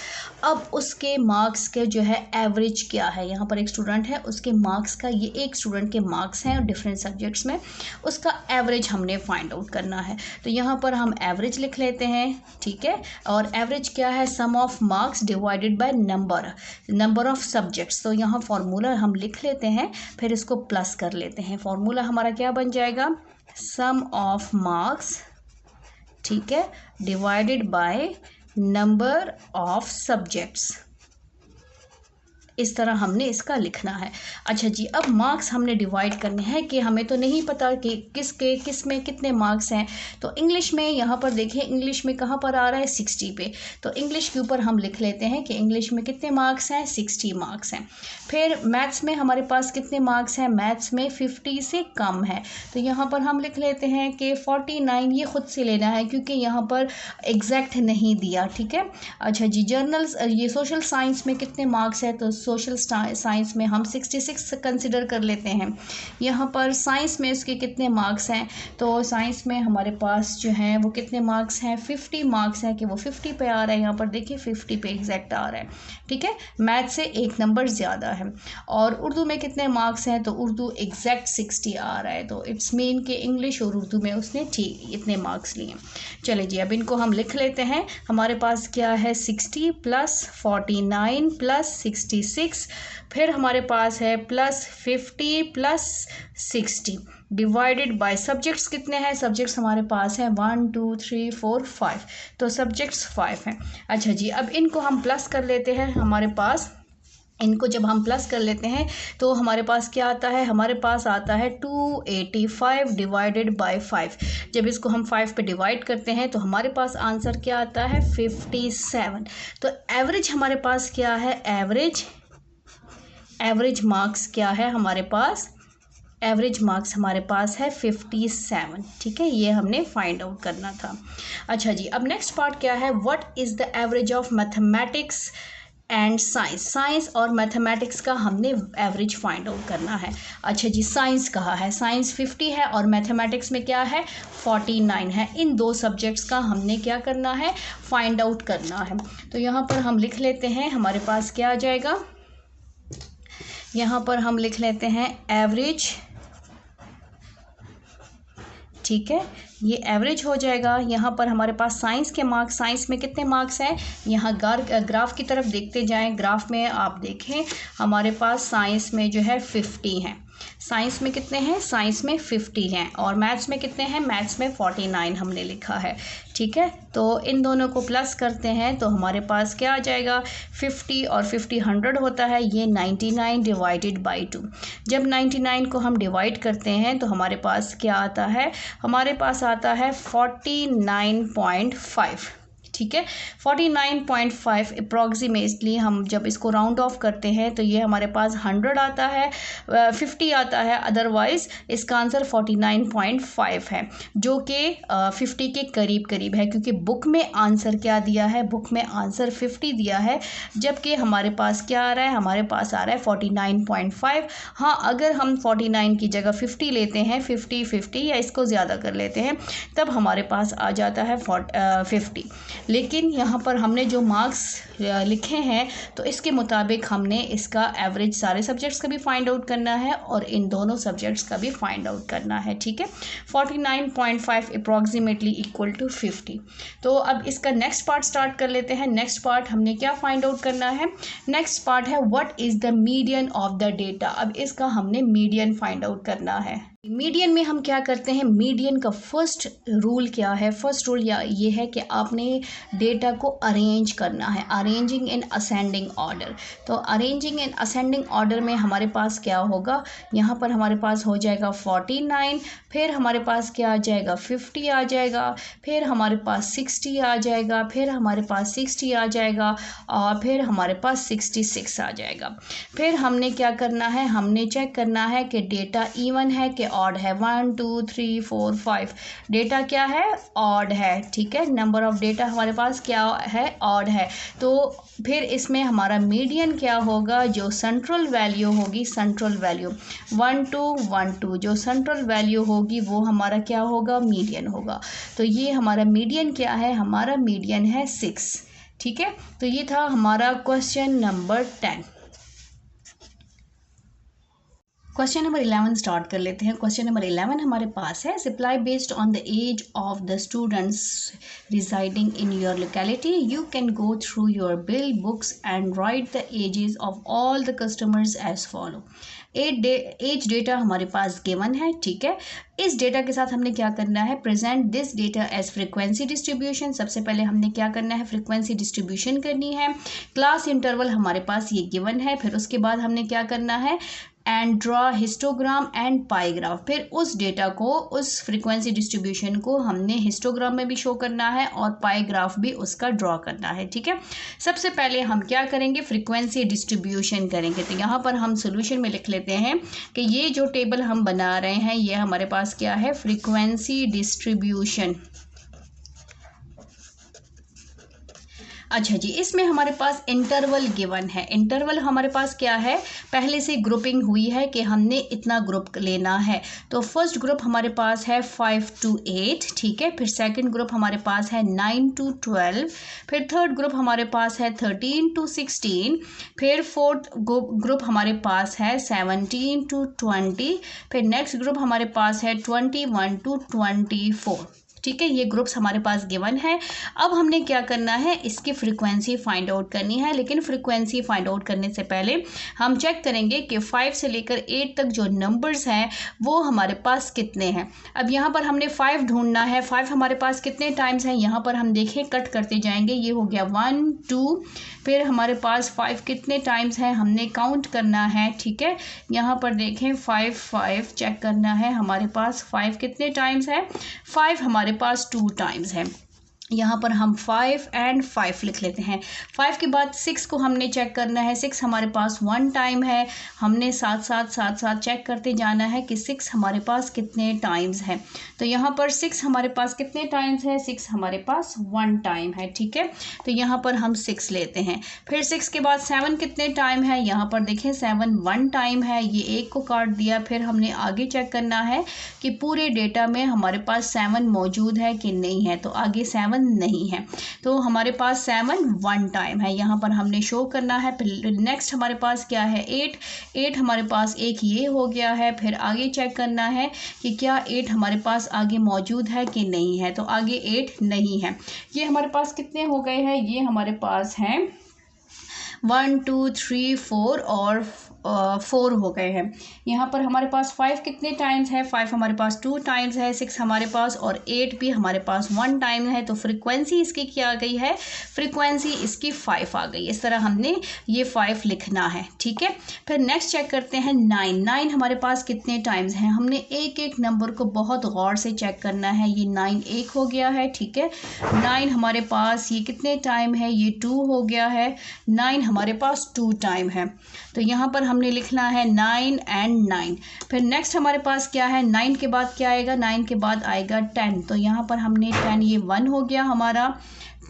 अब उसके मार्क्स के जो है एवरेज क्या है, यहाँ पर एक स्टूडेंट है, उसके मार्क्स का, ये एक स्टूडेंट के मार्क्स हैं डिफरेंट सब्जेक्ट्स में, उसका एवरेज हमने फाइंड आउट करना है। तो यहाँ पर हम एवरेज लिख लेते हैं, ठीक है। और एवरेज क्या है, sum of marks divided by number of subjects. तो यहाँ फॉर्मूला हम लिख लेते हैं, फिर इसको प्लस कर लेते हैं। फॉर्मूला हमारा क्या बन जाएगा, सम ऑफ मार्क्स, ठीक है, divided by number of subjects. इस तरह हमने इसका लिखना है। अच्छा जी, अब मार्क्स हमने डिवाइड करने हैं कि हमें तो नहीं पता कि किस में कितने मार्क्स हैं। तो इंग्लिश में यहाँ पर देखें, इंग्लिश में कहाँ पर आ रहा है, 60 पे। तो इंग्लिश के ऊपर हम लिख लेते हैं कि इंग्लिश में कितने मार्क्स हैं, 60 मार्क्स हैं। फिर मैथ्स में हमारे पास कितने मार्क्स हैं, मैथ्स में 50 से कम है। तो यहाँ पर हम लिख लेते हैं कि 49, ये खुद से लेना है क्योंकि यहाँ पर एग्जैक्ट नहीं दिया, ठीक है। अच्छा जी, जर्नल्स, ये सोशल साइंस में कितने मार्क्स है, तो सोशल साइंस में हम 66 कंसिडर कर लेते हैं। यहाँ पर साइंस में उसके कितने मार्क्स हैं, तो साइंस में हमारे पास जो हैं वो कितने मार्क्स हैं, 50 मार्क्स हैं कि वो 50 पे आ रहा है। यहाँ पर देखिए 50 पे एग्जैक्ट आ रहा है, ठीक है, मैथ से 1 नंबर ज़्यादा है। और उर्दू में कितने मार्क्स हैं, तो उर्दू एग्जैक्ट 60 आ रहा है, तो इट्स मीन कि इंग्लिश और उर्दू में उसने ठीक इतने मार्क्स लिए। चले जी, अब इनको हम लिख लेते हैं। हमारे पास क्या है, 60 प्लस 49 प्लस 66, फिर हमारे पास है plus 50 plus 60 divided by subjects कितने हैं, सब्जेक्ट्स हमारे पास हैं 1 2 3 4 5, तो सब्जेक्ट्स 5 हैं। अच्छा जी, अब इनको हम प्लस कर लेते हैं। हमारे पास इनको जब हम प्लस कर लेते हैं तो हमारे पास क्या आता है, हमारे पास आता है 285 डिवाइडेड बाय 5। जब इसको हम 5 पे डिवाइड करते हैं तो हमारे पास आंसर क्या आता है, 57। तो एवरेज हमारे पास क्या है, एवरेज मार्क्स क्या है हमारे पास, एवरेज मार्क्स हमारे पास है 57, ठीक है, ये हमने फाइंड आउट करना था। अच्छा जी, अब नेक्स्ट पार्ट क्या है, what is the average of mathematics and science और मैथमेटिक्स का हमने एवरेज फाइंड आउट करना है। अच्छा जी, साइंस कहा है, साइंस 50 है और मैथमेटिक्स में क्या है, 49 है। इन दो सब्जेक्ट्स का हमने क्या करना है, फाइंड आउट करना है। तो यहाँ पर हम लिख लेते हैं, हमारे पास क्या आ जाएगा, यहाँ पर हम लिख लेते हैं एवरेज, ठीक है, ये एवरेज हो जाएगा। यहाँ पर हमारे पास साइंस के मार्क्स, साइंस में कितने मार्क्स हैं, यहाँ ग्राफ की तरफ देखते जाएं। ग्राफ में आप देखें हमारे पास साइंस में जो है 50 हैं, साइंस में कितने हैं, साइंस में 50 हैं, और मैथ्स में कितने हैं, मैथ्स में 49 हमने लिखा है, ठीक है। तो इन दोनों को प्लस करते हैं तो हमारे पास क्या आ जाएगा, 50 और 50 100 होता है, ये 99 डिवाइडेड बाई 2। जब 99 को हम डिवाइड करते हैं तो हमारे पास क्या आता है, हमारे पास आता है 49.5, ठीक है, 49.5 अप्रॉक्सीमेटली। हम जब इसको राउंड ऑफ करते हैं तो ये हमारे पास 100 आता है, 50 आता है, अदरवाइज़ इसका आंसर 49.5 है, जो कि 50 के करीब करीब है, क्योंकि बुक में आंसर क्या दिया है, बुक में आंसर 50 दिया है, जबकि हमारे पास क्या आ रहा है, हमारे पास आ रहा है 49.5। हाँ, अगर हम 49 की जगह 50 लेते हैं, 50 या इसको ज़्यादा कर लेते हैं, तब हमारे पास आ जाता है 50। लेकिन यहाँ पर हमने जो मार्क्स लिखे हैं तो इसके मुताबिक हमने इसका एवरेज सारे सब्जेक्ट्स का भी फाइंड आउट करना है और इन दोनों सब्जेक्ट्स का भी फाइंड आउट करना है, ठीक है। 49.5 अप्रॉक्सीमेटली इक्वल टू 50। तो अब इसका नेक्स्ट पार्ट स्टार्ट कर लेते हैं। नेक्स्ट पार्ट हमने क्या फाइंड आउट करना है, नेक्स्ट पार्ट है what is the median of the data. अब इसका हमने मीडियन फाइंड आउट करना है। मीडियन में हम क्या करते हैं, मीडियन का फर्स्ट रूल क्या है, फर्स्ट रूल ये है कि आपने डेटा को अरेंज करना है, अरेंजिंग इन असेंडिंग ऑर्डर। तो अरेंजिंग इन असेंडिंग ऑर्डर में हमारे पास क्या होगा, यहाँ पर हमारे पास हो जाएगा 49, फिर हमारे पास क्या आ जाएगा, 50 आ जाएगा, फिर हमारे पास 60 आ जाएगा, फिर हमारे पास 60 आ जाएगा, और फिर हमारे पास 66 आ जाएगा। फिर हमने क्या करना है, हमने चेक करना है कि डेटा इवन है कि ऑड है। 1 2 3 4 5 डेटा क्या है, ऑड है, ठीक है, नंबर ऑफ डेटा हमारे पास क्या है, ऑड है। तो फिर इसमें हमारा मीडियन क्या होगा, जो सेंट्रल वैल्यू होगी, सेंट्रल वैल्यू 1 2 1 2, जो सेंट्रल वैल्यू होगी वो हमारा क्या होगा, मीडियन होगा। तो ये हमारा मीडियन क्या है, हमारा मीडियन है 6, ठीक है। तो ये था हमारा question number 10। Question number 11 start कर लेते हैं। क्वेश्चन नंबर 11 हमारे पास है, supply based on the age of the students residing in your locality you can go through your bill books and write the ages of all the customers as follow. As data हमारे पास given है, ठीक है। इस data के साथ हमने क्या करना है, present this data as frequency distribution. सबसे पहले हमने क्या करना है, फ्रीक्वेंसी डिस्ट्रीब्यूशन करनी है। क्लास इंटरवल हमारे पास ये गिवन है। फिर उसके बाद हमने क्या करना है, एंड ड्रॉ हिस्टोग्राम एंड पाईग्राफ। फिर उस डेटा को, उस फ्रीक्वेंसी डिस्ट्रीब्यूशन को हमने हिस्टोग्राम में भी शो करना है और पाईग्राफ भी उसका ड्रॉ करना है, ठीक है। सबसे पहले हम क्या करेंगे, फ्रीक्वेंसी डिस्ट्रीब्यूशन करेंगे। तो यहाँ पर हम सोल्यूशन में लिख लेते हैं कि ये जो टेबल हम बना रहे हैं ये हमारे पास क्या है, फ्रीक्वेंसी डिस्ट्रीब्यूशन। अच्छा जी, इसमें हमारे पास इंटरवल गिवन है। इंटरवल हमारे पास क्या है, पहले से ग्रुपिंग हुई है कि हमने इतना ग्रुप लेना है। तो फर्स्ट ग्रुप हमारे पास है 5 to 8, ठीक है। फिर सेकंड ग्रुप हमारे पास है 9 to 12। फिर थर्ड ग्रुप हमारे पास है 13 to 16। फिर फोर्थ ग्रुप हमारे पास है 17 to 20। फिर नेक्स्ट ग्रुप हमारे पास है 21 to 24, ठीक है। ये ग्रुप्स हमारे पास गिवन है। अब हमने क्या करना है, इसकी फ्रीक्वेंसी फाइंड आउट करनी है। लेकिन फ्रीक्वेंसी फाइंड आउट करने से पहले हम चेक करेंगे कि 5 से लेकर 8 तक जो नंबर्स हैं वो हमारे पास कितने हैं। अब यहाँ पर हमने 5 ढूंढना है। 5 हमारे पास कितने टाइम्स हैं, यहाँ पर हम देखें कट करते जाएंगे। ये हो गया 1 2, फिर हमारे पास 5 कितने टाइम्स हैं हमने काउंट करना है, ठीक है। यहाँ पर देखें 5 चेक करना है हमारे पास 5 कितने टाइम्स है। 5 हमारे पास 2 टाइम्स है। यहाँ पर हम 5 and 5 लिख लेते हैं। 5 के बाद 6 को हमने चेक करना है। 6 हमारे पास 1 टाइम है। हमने साथ साथ चेक करते जाना है कि 6 हमारे पास कितने टाइम्स है। तो यहाँ पर 6 हमारे पास कितने टाइम्स है, 6 हमारे पास 1 टाइम है, ठीक है। तो यहाँ पर हम 6 लेते हैं। फिर 6 के बाद 7 कितने टाइम है, यहाँ पर देखें 7 1 टाइम है। ये एक को काट दिया। फिर हमने आगे चेक करना है कि पूरे डेटा में हमारे पास 7 मौजूद है कि नहीं है। तो आगे 7 नहीं है, तो हमारे पास 7 1 टाइम है। यहाँ पर हमने शो करना है। नेक्स्ट हमारे पास क्या है, 8 हमारे पास एक ये हो गया है। फिर आगे चेक करना है कि क्या 8 हमारे पास आगे मौजूद है कि नहीं है। तो आगे 8 नहीं है। ये हमारे पास कितने हो गए हैं, ये हमारे पास हैं 1 2 3 4 और 4 हो गए हैं। यहाँ पर हमारे पास 5 कितने टाइम्स है, 5 हमारे पास 2 टाइम्स है। 6 हमारे पास और 8 भी हमारे पास 1 टाइम है। तो फ्रीक्वेंसी इसकी क्या आ गई है, फ्रीक्वेंसी इसकी 5 आ गई। इस तरह हमने ये 5 लिखना है, ठीक है। फिर नेक्स्ट चेक करते हैं 9 हमारे पास कितने टाइम्स हैं। हमने एक एक नंबर को बहुत गौर से चेक करना है। ये 9 एक हो गया है, ठीक है। 9 हमारे पास ये कितने टाइम है, ये 2 हो गया है। 9 हमारे पास 2 टाइम है। तो यहाँ पर हमने लिखना है 9 and 9। फिर नेक्स्ट हमारे पास क्या है, 9 के बाद क्या आएगा, 9 के बाद आएगा 10। तो यहाँ पर हमने 10, ये 1 हो गया हमारा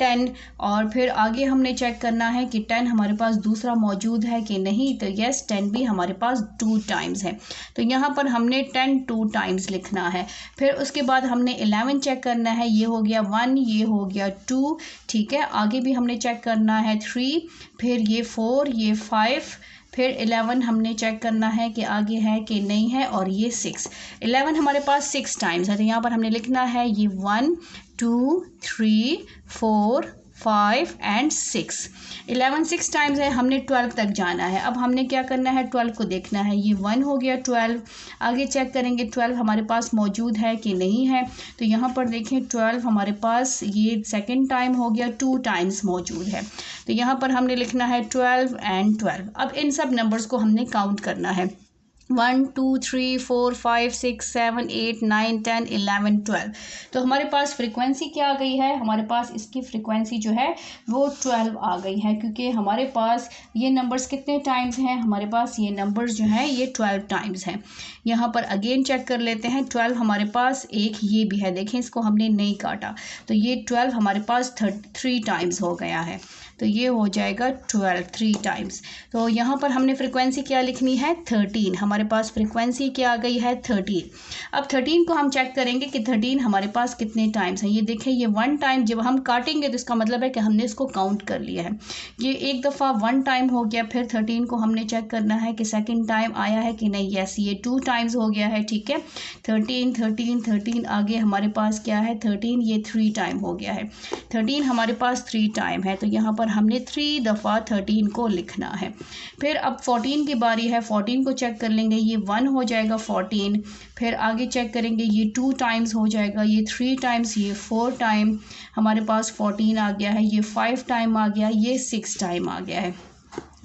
10। और फिर आगे हमने चेक करना है कि 10 हमारे पास दूसरा मौजूद है कि नहीं। तो यस, 10 भी हमारे पास 2 टाइम्स है। तो यहाँ पर हमने 10 2 टाइम्स लिखना है। फिर उसके बाद हमने 11 चेक करना है। ये हो गया 1, ये हो गया 2, ठीक है। आगे भी हमने चेक करना है 3, फिर ये 4, ये 5, फिर 11 हमने चेक करना है कि आगे है कि नहीं है। और ये 6, 11 हमारे पास 6 टाइम्स है। तो यहाँ पर हमने लिखना है ये 1 2 3 4 5 and 6। 11 6 टाइम्स है। हमने 12 तक जाना है। अब हमने क्या करना है, 12 को देखना है। ये 1 हो गया 12। आगे चेक करेंगे 12 हमारे पास मौजूद है कि नहीं है। तो यहाँ पर देखें 12 हमारे पास ये सेकंड टाइम हो गया, 2 टाइम्स मौजूद है। तो यहाँ पर हमने लिखना है 12 and 12। अब इन सब नंबर्स को हमने काउंट करना है। 1 2 3 4 5 6 7 8 9 10 11 12। तो हमारे पास फ्रीक्वेंसी क्या आ गई है, हमारे पास इसकी फ्रीक्वेंसी जो है वो 12 आ गई है। क्योंकि हमारे पास ये नंबर्स कितने टाइम्स हैं, हमारे पास ये नंबर्स जो हैं ये 12 टाइम्स हैं। यहाँ पर अगेन चेक कर लेते हैं। 12 हमारे पास एक ये भी है, देखें इसको हमने नहीं काटा। तो ये 12 हमारे पास 3 टाइम्स हो गया है। तो ये हो जाएगा 12 3 टाइम्स। तो यहाँ पर हमने फ्रीक्वेंसी क्या लिखनी है, 13। हमारे पास फ्रीक्वेंसी क्या आ गई है, 13। अब 13 को हम चेक करेंगे कि 13 हमारे पास कितने टाइम्स हैं। ये देखें ये 1 टाइम, जब हम काटेंगे तो इसका मतलब है कि हमने इसको काउंट कर लिया है। ये एक दफ़ा 1 टाइम हो गया। फिर 13 को हमने चेक करना है कि सेकेंड टाइम आया है कि नहीं। यस, ये 2 टाइम्स हो गया है, ठीक है। 13 13 13 आगे हमारे पास क्या है 13, ये 3 टाइम हो गया है। 13 हमारे पास 3 टाइम है। तो यहाँ पर हमने 3 दफ़ा 13 को लिखना है। फिर अब 14 की बारी है। 14 को चेक कर लेंगे। ये 1 हो जाएगा 14। फिर आगे चेक करेंगे, ये 2 टाइम्स हो जाएगा, ये 3 टाइम्स, ये 4 टाइम हमारे पास 14 आ गया है। ये 5 टाइम आ गया, ये 6 टाइम आ गया है।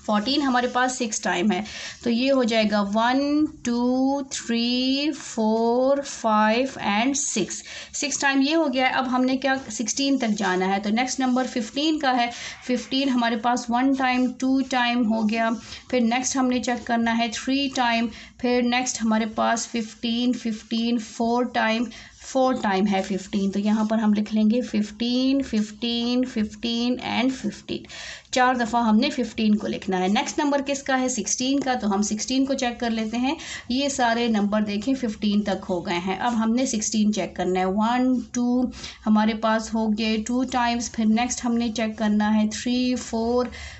14 हमारे पास 6 टाइम है। तो ये हो जाएगा 1 2 3 4 5 and 6 टाइम ये हो गया है। अब हमने क्या 16 तक जाना है। तो नेक्स्ट नंबर 15 का है। 15 हमारे पास 1 टाइम 2 टाइम हो गया। फिर नेक्स्ट हमने चेक करना है 3 टाइम। फिर नेक्स्ट हमारे पास 15 4 टाइम। 4 टाइम है 15, तो यहाँ पर हम लिख लेंगे 15, 15, 15 एंड 15। 4 दफ़ा हमने 15 को लिखना है। नेक्स्ट नंबर किसका है? 16 का, तो हम 16 को चेक कर लेते हैं। ये सारे नंबर देखें 15 तक हो गए हैं। अब हमने 16 चेक करना है। 1 2 हमारे पास हो गए 2 टाइम्स। फिर नेक्स्ट हमने चेक करना है 3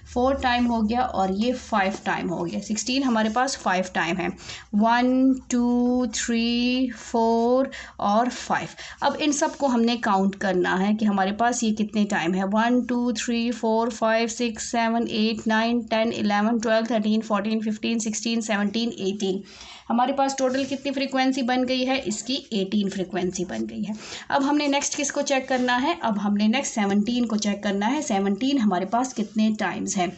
4 टाइम हो गया, और ये 5 टाइम हो गया। 16 हमारे पास 5 टाइम है। 1 2 3 4 और 5। अब इन सब को हमने काउंट करना है कि हमारे पास ये कितने टाइम है। 1 2 3 4 5 6 7 8 9 10 11 12 13 14 15 16 17 18। हमारे पास टोटल कितनी फ्रीक्वेंसी बन गई है? इसकी 18 फ्रीक्वेंसी बन गई है। अब हमने नेक्स्ट किसको चेक करना है? अब हमने नेक्स्ट 17 को चेक करना है। 17 हमारे पास कितने टाइम्स है?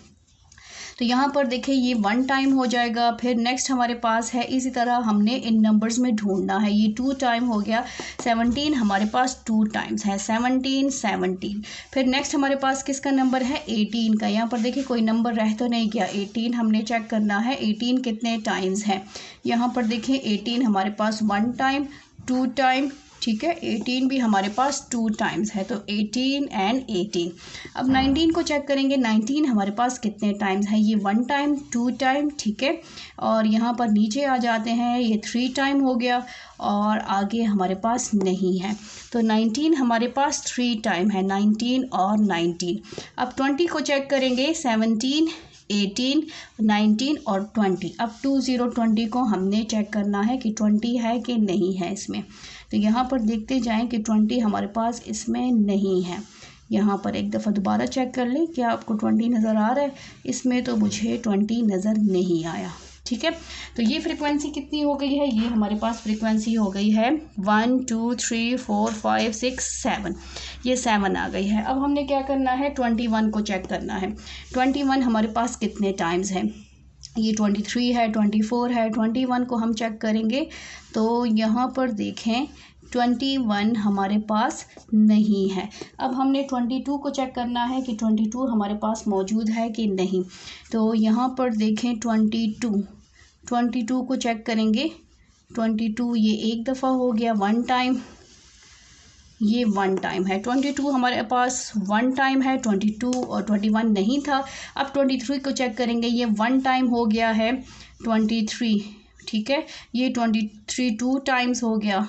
तो यहाँ पर देखिए ये 1 टाइम हो जाएगा। फिर नेक्स्ट हमारे पास है, इसी तरह हमने इन नंबर्स में ढूंढना है। ये 2 टाइम हो गया। 17 हमारे पास 2 टाइम्स है। 17 17। फिर नेक्स्ट हमारे पास किसका नंबर है? 18 का। यहाँ पर देखिए कोई नंबर रह तो नहीं गया। 18 हमने चेक करना है 18 कितने टाइम्स है। यहाँ पर देखिए 18 हमारे पास 1 टाइम 2 टाइम, ठीक है। 18 भी हमारे पास 2 टाइम्स है, तो 18 एंड 18। अब 19 को चेक करेंगे। 19 हमारे पास कितने टाइम्स है? ये 1 टाइम 2 टाइम, ठीक है। और यहाँ पर नीचे आ जाते हैं, ये 3 टाइम हो गया, और आगे हमारे पास नहीं है। तो 19 हमारे पास 3 टाइम है। 19 और 19। अब 20 को चेक करेंगे। 17 18 19 और 20। अब 20 को हमने चेक करना है कि 20 है कि नहीं है इसमें। तो यहाँ पर देखते जाएं कि 20 हमारे पास इसमें नहीं है। यहाँ पर एक दफ़ा दोबारा चेक कर लें, क्या आपको 20 नज़र आ रहा है? इसमें तो मुझे 20 नज़र नहीं आया, ठीक है। तो ये फ्रीक्वेंसी कितनी हो गई है? ये हमारे पास फ्रीक्वेंसी हो गई है 1 2 3 4 5 6 7। ये 7 आ गई है। अब हमने क्या करना है? 21 को चेक करना है। 21 हमारे पास कितने टाइम्स हैं? ये 23 है, 24 है। 21 को हम चेक करेंगे, तो यहाँ पर देखें 21 हमारे पास नहीं है। अब हमने 22 को चेक करना है कि 22 हमारे पास मौजूद है कि नहीं। तो यहाँ पर देखें 22 को चेक करेंगे। 22 ये एक दफ़ा हो गया 1 टाइम, ये 1 टाइम है। 22 हमारे पास 1 टाइम है। 22 और 21 नहीं था। अब 23 को चेक करेंगे। ये 1 टाइम हो गया है 23, ठीक है। ये 23 2 टाइम्स हो गया,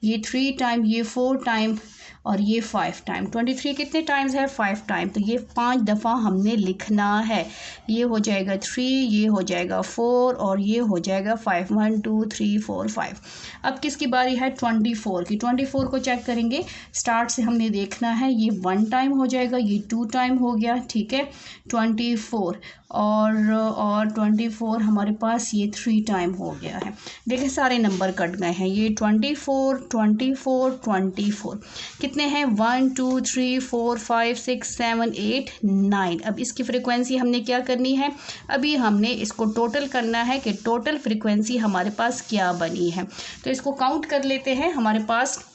ये 3 टाइम, ये 4 टाइम, और ये 5 टाइम। 23 कितने टाइम्स है? 5 टाइम। तो ये 5 दफ़ा हमने लिखना है। ये हो जाएगा 3, ये हो जाएगा 4, और ये हो जाएगा 5। 1 2 3 4 5। अब किसकी बारी है? 24 की। 24 को चेक करेंगे। स्टार्ट से हमने देखना है। ये 1 टाइम हो जाएगा, ये 2 टाइम हो गया, ठीक है। 24 और 24 हमारे पास ये 3 टाइम हो गया है। देखिए सारे नंबर कट गए हैं। ये 24 24 24 कितने हैं? 1 2 3 4 5 6 7 8 9। अब इसकी फ्रीक्वेंसी हमने क्या करनी है? अभी हमने इसको टोटल करना है कि टोटल फ्रीक्वेंसी हमारे पास क्या बनी है। तो इसको काउंट कर लेते हैं। हमारे पास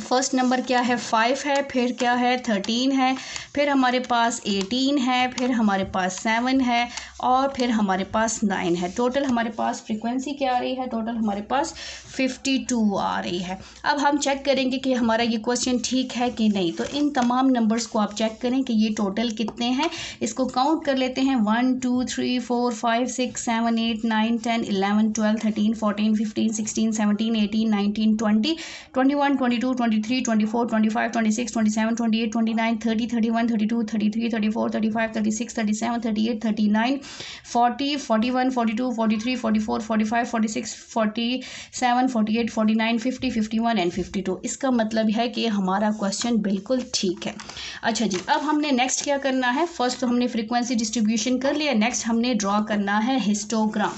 फर्स्ट नंबर क्या है? 5 है। फिर क्या है? 13 है। फिर हमारे पास 18 है। फिर हमारे पास 7 है, और फिर हमारे पास 9 है। टोटल हमारे पास फ्रीक्वेंसी क्या आ रही है? टोटल हमारे पास 52 आ रही है। अब हम चेक करेंगे कि हमारा ये क्वेश्चन ठीक है कि नहीं। तो इन तमाम नंबर्स को आप चेक करें कि ये टोटल कितने हैं। इसको काउंट कर लेते हैं। 1 2 3 4 5 6 7 8 9 10 11 12 13 14 15 16 17 18 19 20 21 22 23 24 25 26 27 28 29 30 31 32 33 34 35 36 37 38 39 40 41 42 43 44 45 46 47 48 49 50 51 एंड 52। इसका मतलब है कि हमारा क्वेश्चन बिल्कुल ठीक है। अच्छा जी, अब हमने नेक्स्ट क्या करना है? फर्स्ट तो हमने फ्रीक्वेंसी डिस्ट्रीब्यूशन कर लिया। नेक्स्ट हमने ड्रॉ करना है हिस्टोग्राम।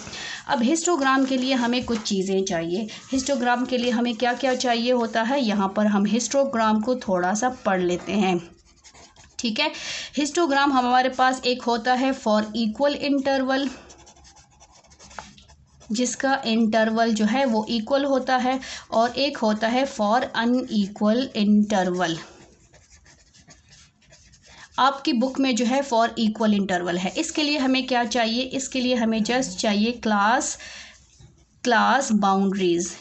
अब हिस्टोग्राम के लिए हमें कुछ चीज़ें चाहिए। हिस्टोग्राम के लिए हमें क्या क्या चाहिए होता है? यहाँ पर हम हिस्टोग्राम को थोड़ा सा पढ़ लेते हैं, ठीक है। हिस्टोग्राम हमारे पास एक होता है फॉर इक्वल इंटरवल, जिसका इंटरवल जो है वो इक्वल होता है, और एक होता है फॉर अनइक्वल इंटरवल। आपकी बुक में जो है फॉर इक्वल इंटरवल है। इसके लिए हमें क्या चाहिए? इसके लिए हमें जस्ट चाहिए क्लास बाउंड्रीज।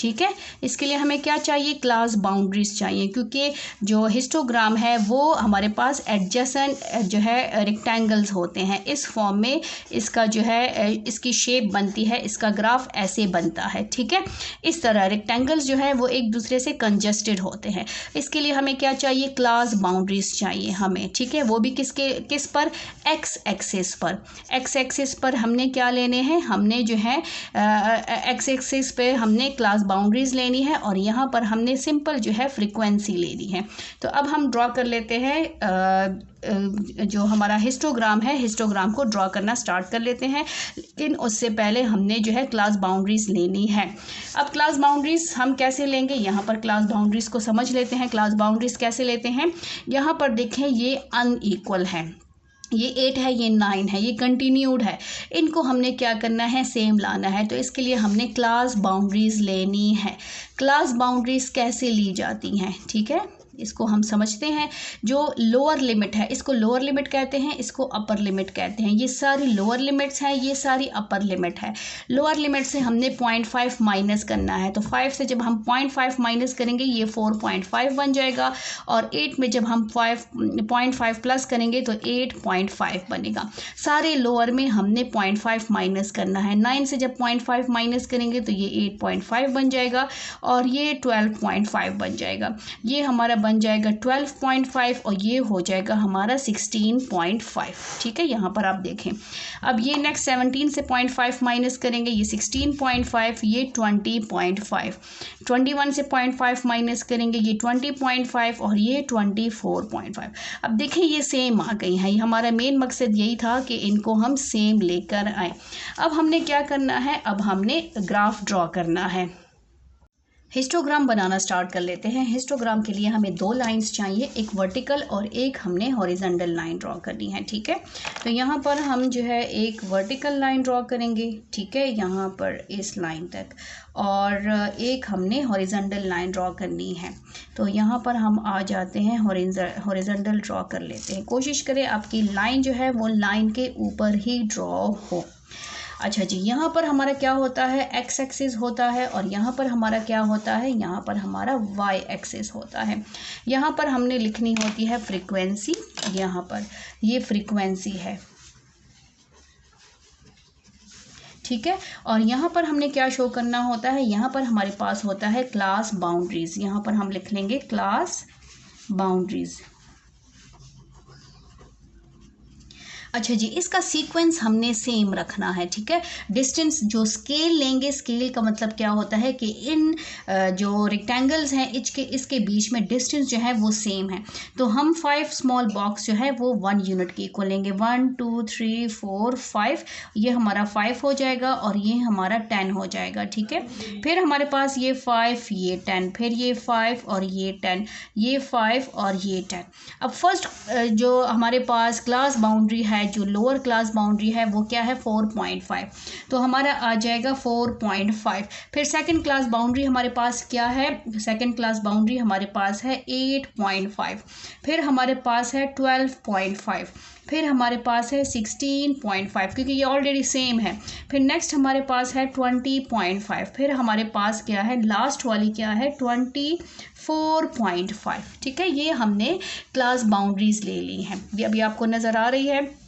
ठीक है। इसके लिए हमें क्या चाहिए, क्लास बाउंड्रीज चाहिए, क्योंकि जो हिस्टोग्राम है वो हमारे पास एडजेसेंट जो है रेक्टेंगल्स होते हैं। इस फॉर्म में इसका जो है इसकी शेप बनती है, इसका ग्राफ ऐसे बनता है, ठीक है। इस तरह रेक्टेंगल्स जो है वो एक दूसरे से कंजस्टेड होते हैं। इसके लिए हमें क्या चाहिए, क्लास बाउंड्रीज चाहिए हमें, ठीक है। वो भी किस पर, एक्स एक्सिस पर। एक्स एक्सिस पर हमने क्या लेने हैं, हमने जो है एक्स एक्सिस पे हमने क्लास बाउंड्रीज लेनी है और यहाँ पर हमने सिंपल जो है फ्रीक्वेंसी लेनी है। तो अब हम ड्रॉ कर लेते हैं जो हमारा हिस्टोग्राम है, हिस्टोग्राम को ड्रॉ करना स्टार्ट कर लेते हैं, लेकिन उससे पहले हमने जो है क्लास बाउंड्रीज लेनी है। अब क्लास बाउंड्रीज हम कैसे लेंगे, यहाँ पर क्लास बाउंड्रीज को समझ लेते हैं। क्लास बाउंड्रीज कैसे लेते हैं, यहाँ पर देखें ये अनइक्वल है, ये 8 है, ये 9 है, ये कंटिन्यूड है। इनको हमने क्या करना है, सेम लाना है। तो इसके लिए हमने क्लास बाउंड्रीज लेनी है। क्लास बाउंड्रीज कैसे ली जाती हैं, ठीक है, इसको हम समझते हैं। जो लोअर लिमिट है, इसको लोअर लिमिट कहते हैं, इसको अपर लिमिट कहते हैं। ये सारी लोअर लिमिट्स हैं, ये सारी अपर लिमिट है। लोअर लिमिट से हमने 0.5 माइनस करना है, तो 5 से जब हम 0.5 माइनस करेंगे ये 4.5 बन जाएगा, और 8 में जब हम 0.5 प्लस करेंगे तो 8.5 बनेगा। सारे लोअर में हमने 0.5 माइनस करना है। 9 से जब 0.5 माइनस करेंगे तो ये 8.5 बन जाएगा, और ये 12.5 बन जाएगा। ये हमारा बन जाएगा 12.5 और ये हो जाएगा हमारा 16.5, ठीक है। यहाँ पर आप देखें, अब ये नेक्स्ट 17 से 0.5 माइनस करेंगे, ये 16.5, ये 20.5, 21 से 0.5 माइनस करेंगे, ये 20.5 और ये 24.5। अब देखें ये सेम आ गई हैं। हमारा मेन मकसद यही था कि इनको हम सेम लेकर आए। अब हमने क्या करना है, अब हमने ग्राफ ड्रॉ करना है। हिस्टोग्राम बनाना स्टार्ट कर लेते हैं। हिस्टोग्राम के लिए हमें 2 लाइंस चाहिए, एक वर्टिकल और एक हमने हॉरिजॉन्टल लाइन ड्रॉ करनी है, ठीक है। तो यहाँ पर हम जो है एक वर्टिकल लाइन ड्रॉ करेंगे, ठीक है, यहाँ पर इस लाइन तक, और एक हमने हॉरिजॉन्टल लाइन ड्रॉ करनी है। तो यहाँ पर हम आ जाते हैं, हॉरिजॉन्टल ड्रॉ कर लेते हैं। कोशिश करें आपकी लाइन जो है वो लाइन के ऊपर ही ड्रॉ हो। अच्छा जी, यहाँ पर हमारा क्या होता है, एक्स एक्सिस होता है, और यहाँ पर हमारा क्या होता है, यहाँ पर हमारा वाई एक्सिस होता है। यहाँ पर हमने लिखनी होती है फ्रीक्वेंसी, यहाँ पर ये फ्रीक्वेंसी है, ठीक है। और यहाँ पर हमने क्या शो करना होता है, यहाँ पर हमारे पास होता है क्लास बाउंड्रीज। यहाँ पर हम लिख लेंगे क्लास बाउंड्रीज। अच्छा जी, इसका सीक्वेंस हमने सेम रखना है, ठीक है। डिस्टेंस जो स्केल लेंगे, स्केल का मतलब क्या होता है कि इन जो रेक्टेंगल्स हैं इसके बीच में डिस्टेंस जो है वो सेम है। तो हम 5 स्मॉल बॉक्स जो है वो 1 यूनिट के इक्वल लेंगे। 1 2 3 4 5, ये हमारा 5 हो जाएगा और ये हमारा 10 हो जाएगा, ठीक है। फिर हमारे पास ये 5, ये 10, फिर ये 5 और ये 10, ये 5 और ये 10। अब फर्स्ट जो हमारे पास क्लास बाउंड्री है, जो लोअर क्लास बाउंड्री है वो क्या है, 4.5, तो हमारा आ जाएगा 4.5। फिर सेकंड क्लास बाउंड्री हमारे पास क्या है, सेकंड क्लास बाउंड्री हमारे पास है 8.5, फिर हमारे पास है 12.5, फिर हमारे पास है 16.5, क्योंकि ये ऑलरेडी सेम है। फिर नेक्स्ट हमारे पास है 20.5, फिर हमारे पास क्या है, लास्ट वाली क्या है, 24.5, ठीक है। ये हमने क्लास बाउंड्रीज ले ली हैं, ये अभी आपको नज़र आ रही है।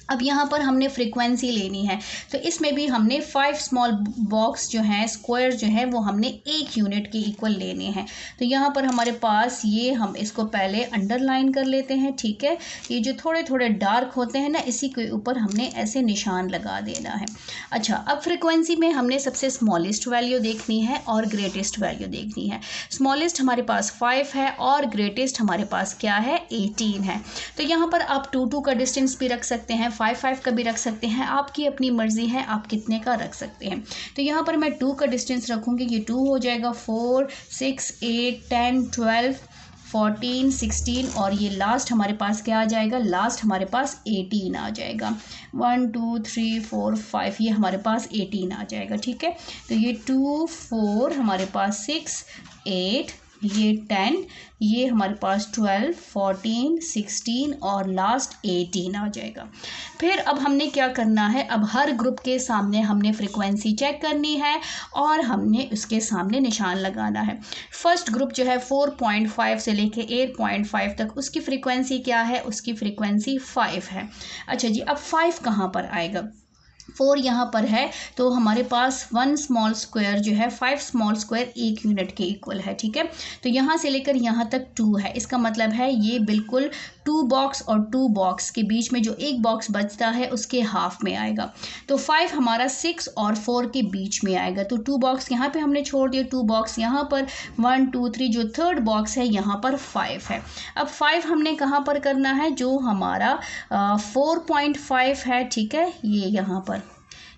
अब यहाँ पर हमने फ्रीक्वेंसी लेनी है, तो इसमें भी हमने 5 स्मॉल बॉक्स जो हैं, स्क्वायर जो है वो हमने 1 यूनिट के इक्वल लेने हैं। तो यहाँ पर हमारे पास ये, हम इसको पहले अंडरलाइन कर लेते हैं, ठीक है। ये जो थोड़े थोड़े डार्क होते हैं ना, इसी के ऊपर हमने ऐसे निशान लगा देना है। अच्छा, अब फ्रीक्वेंसी में हमने सबसे स्मॉलेस्ट वैल्यू देखनी है और ग्रेटेस्ट वैल्यू देखनी है। स्मॉलेस्ट हमारे पास 5 है और ग्रेटेस्ट हमारे पास क्या है, 18 है। तो यहाँ पर आप 2 का डिस्टेंस भी रख सकते हैं, 5 का भी रख सकते हैं, आपकी अपनी मर्जी है आप कितने का रख सकते हैं। तो यहाँ पर मैं 2 का डिस्टेंस रखूँगी, ये 2 हो जाएगा, 4 6 8 10 12 14 16, और ये लास्ट हमारे पास क्या आ जाएगा, लास्ट हमारे पास 18 आ जाएगा। 1 2 3 4 5, ये हमारे पास 18 आ जाएगा, ठीक है। तो ये 2 4 हमारे पास 6 8, ये 10, ये हमारे पास 12 14 16 और लास्ट 18 आ जाएगा। फिर अब हमने क्या करना है, अब हर ग्रुप के सामने हमने फ्रीक्वेंसी चेक करनी है और हमने उसके सामने निशान लगाना है। फर्स्ट ग्रुप जो है 4.5 से लेके 8.5 तक, उसकी फ्रीक्वेंसी क्या है, उसकी फ्रीक्वेंसी 5 है। अच्छा जी, अब 5 कहाँ पर आएगा, 4 यहाँ पर है, तो हमारे पास 1 स्मॉल स्क्वायर जो है 5 स्मॉल स्क्वायर 1 यूनिट के इक्वल है, ठीक है। तो यहाँ से लेकर यहाँ तक 2 है, इसका मतलब है ये बिल्कुल 2 बॉक्स और 2 बॉक्स के बीच में जो एक बॉक्स बचता है उसके हाफ में आएगा। तो 5 हमारा 6 और 4 के बीच में आएगा, तो 2 बॉक्स यहाँ पे हमने छोड़ दिए, 2 बॉक्स यहाँ पर, 1 2 3, जो थर्ड बॉक्स है यहाँ पर 5 है। अब 5 हमने कहाँ पर करना है, जो हमारा 4.5 है, ठीक है, ये यहाँ पर,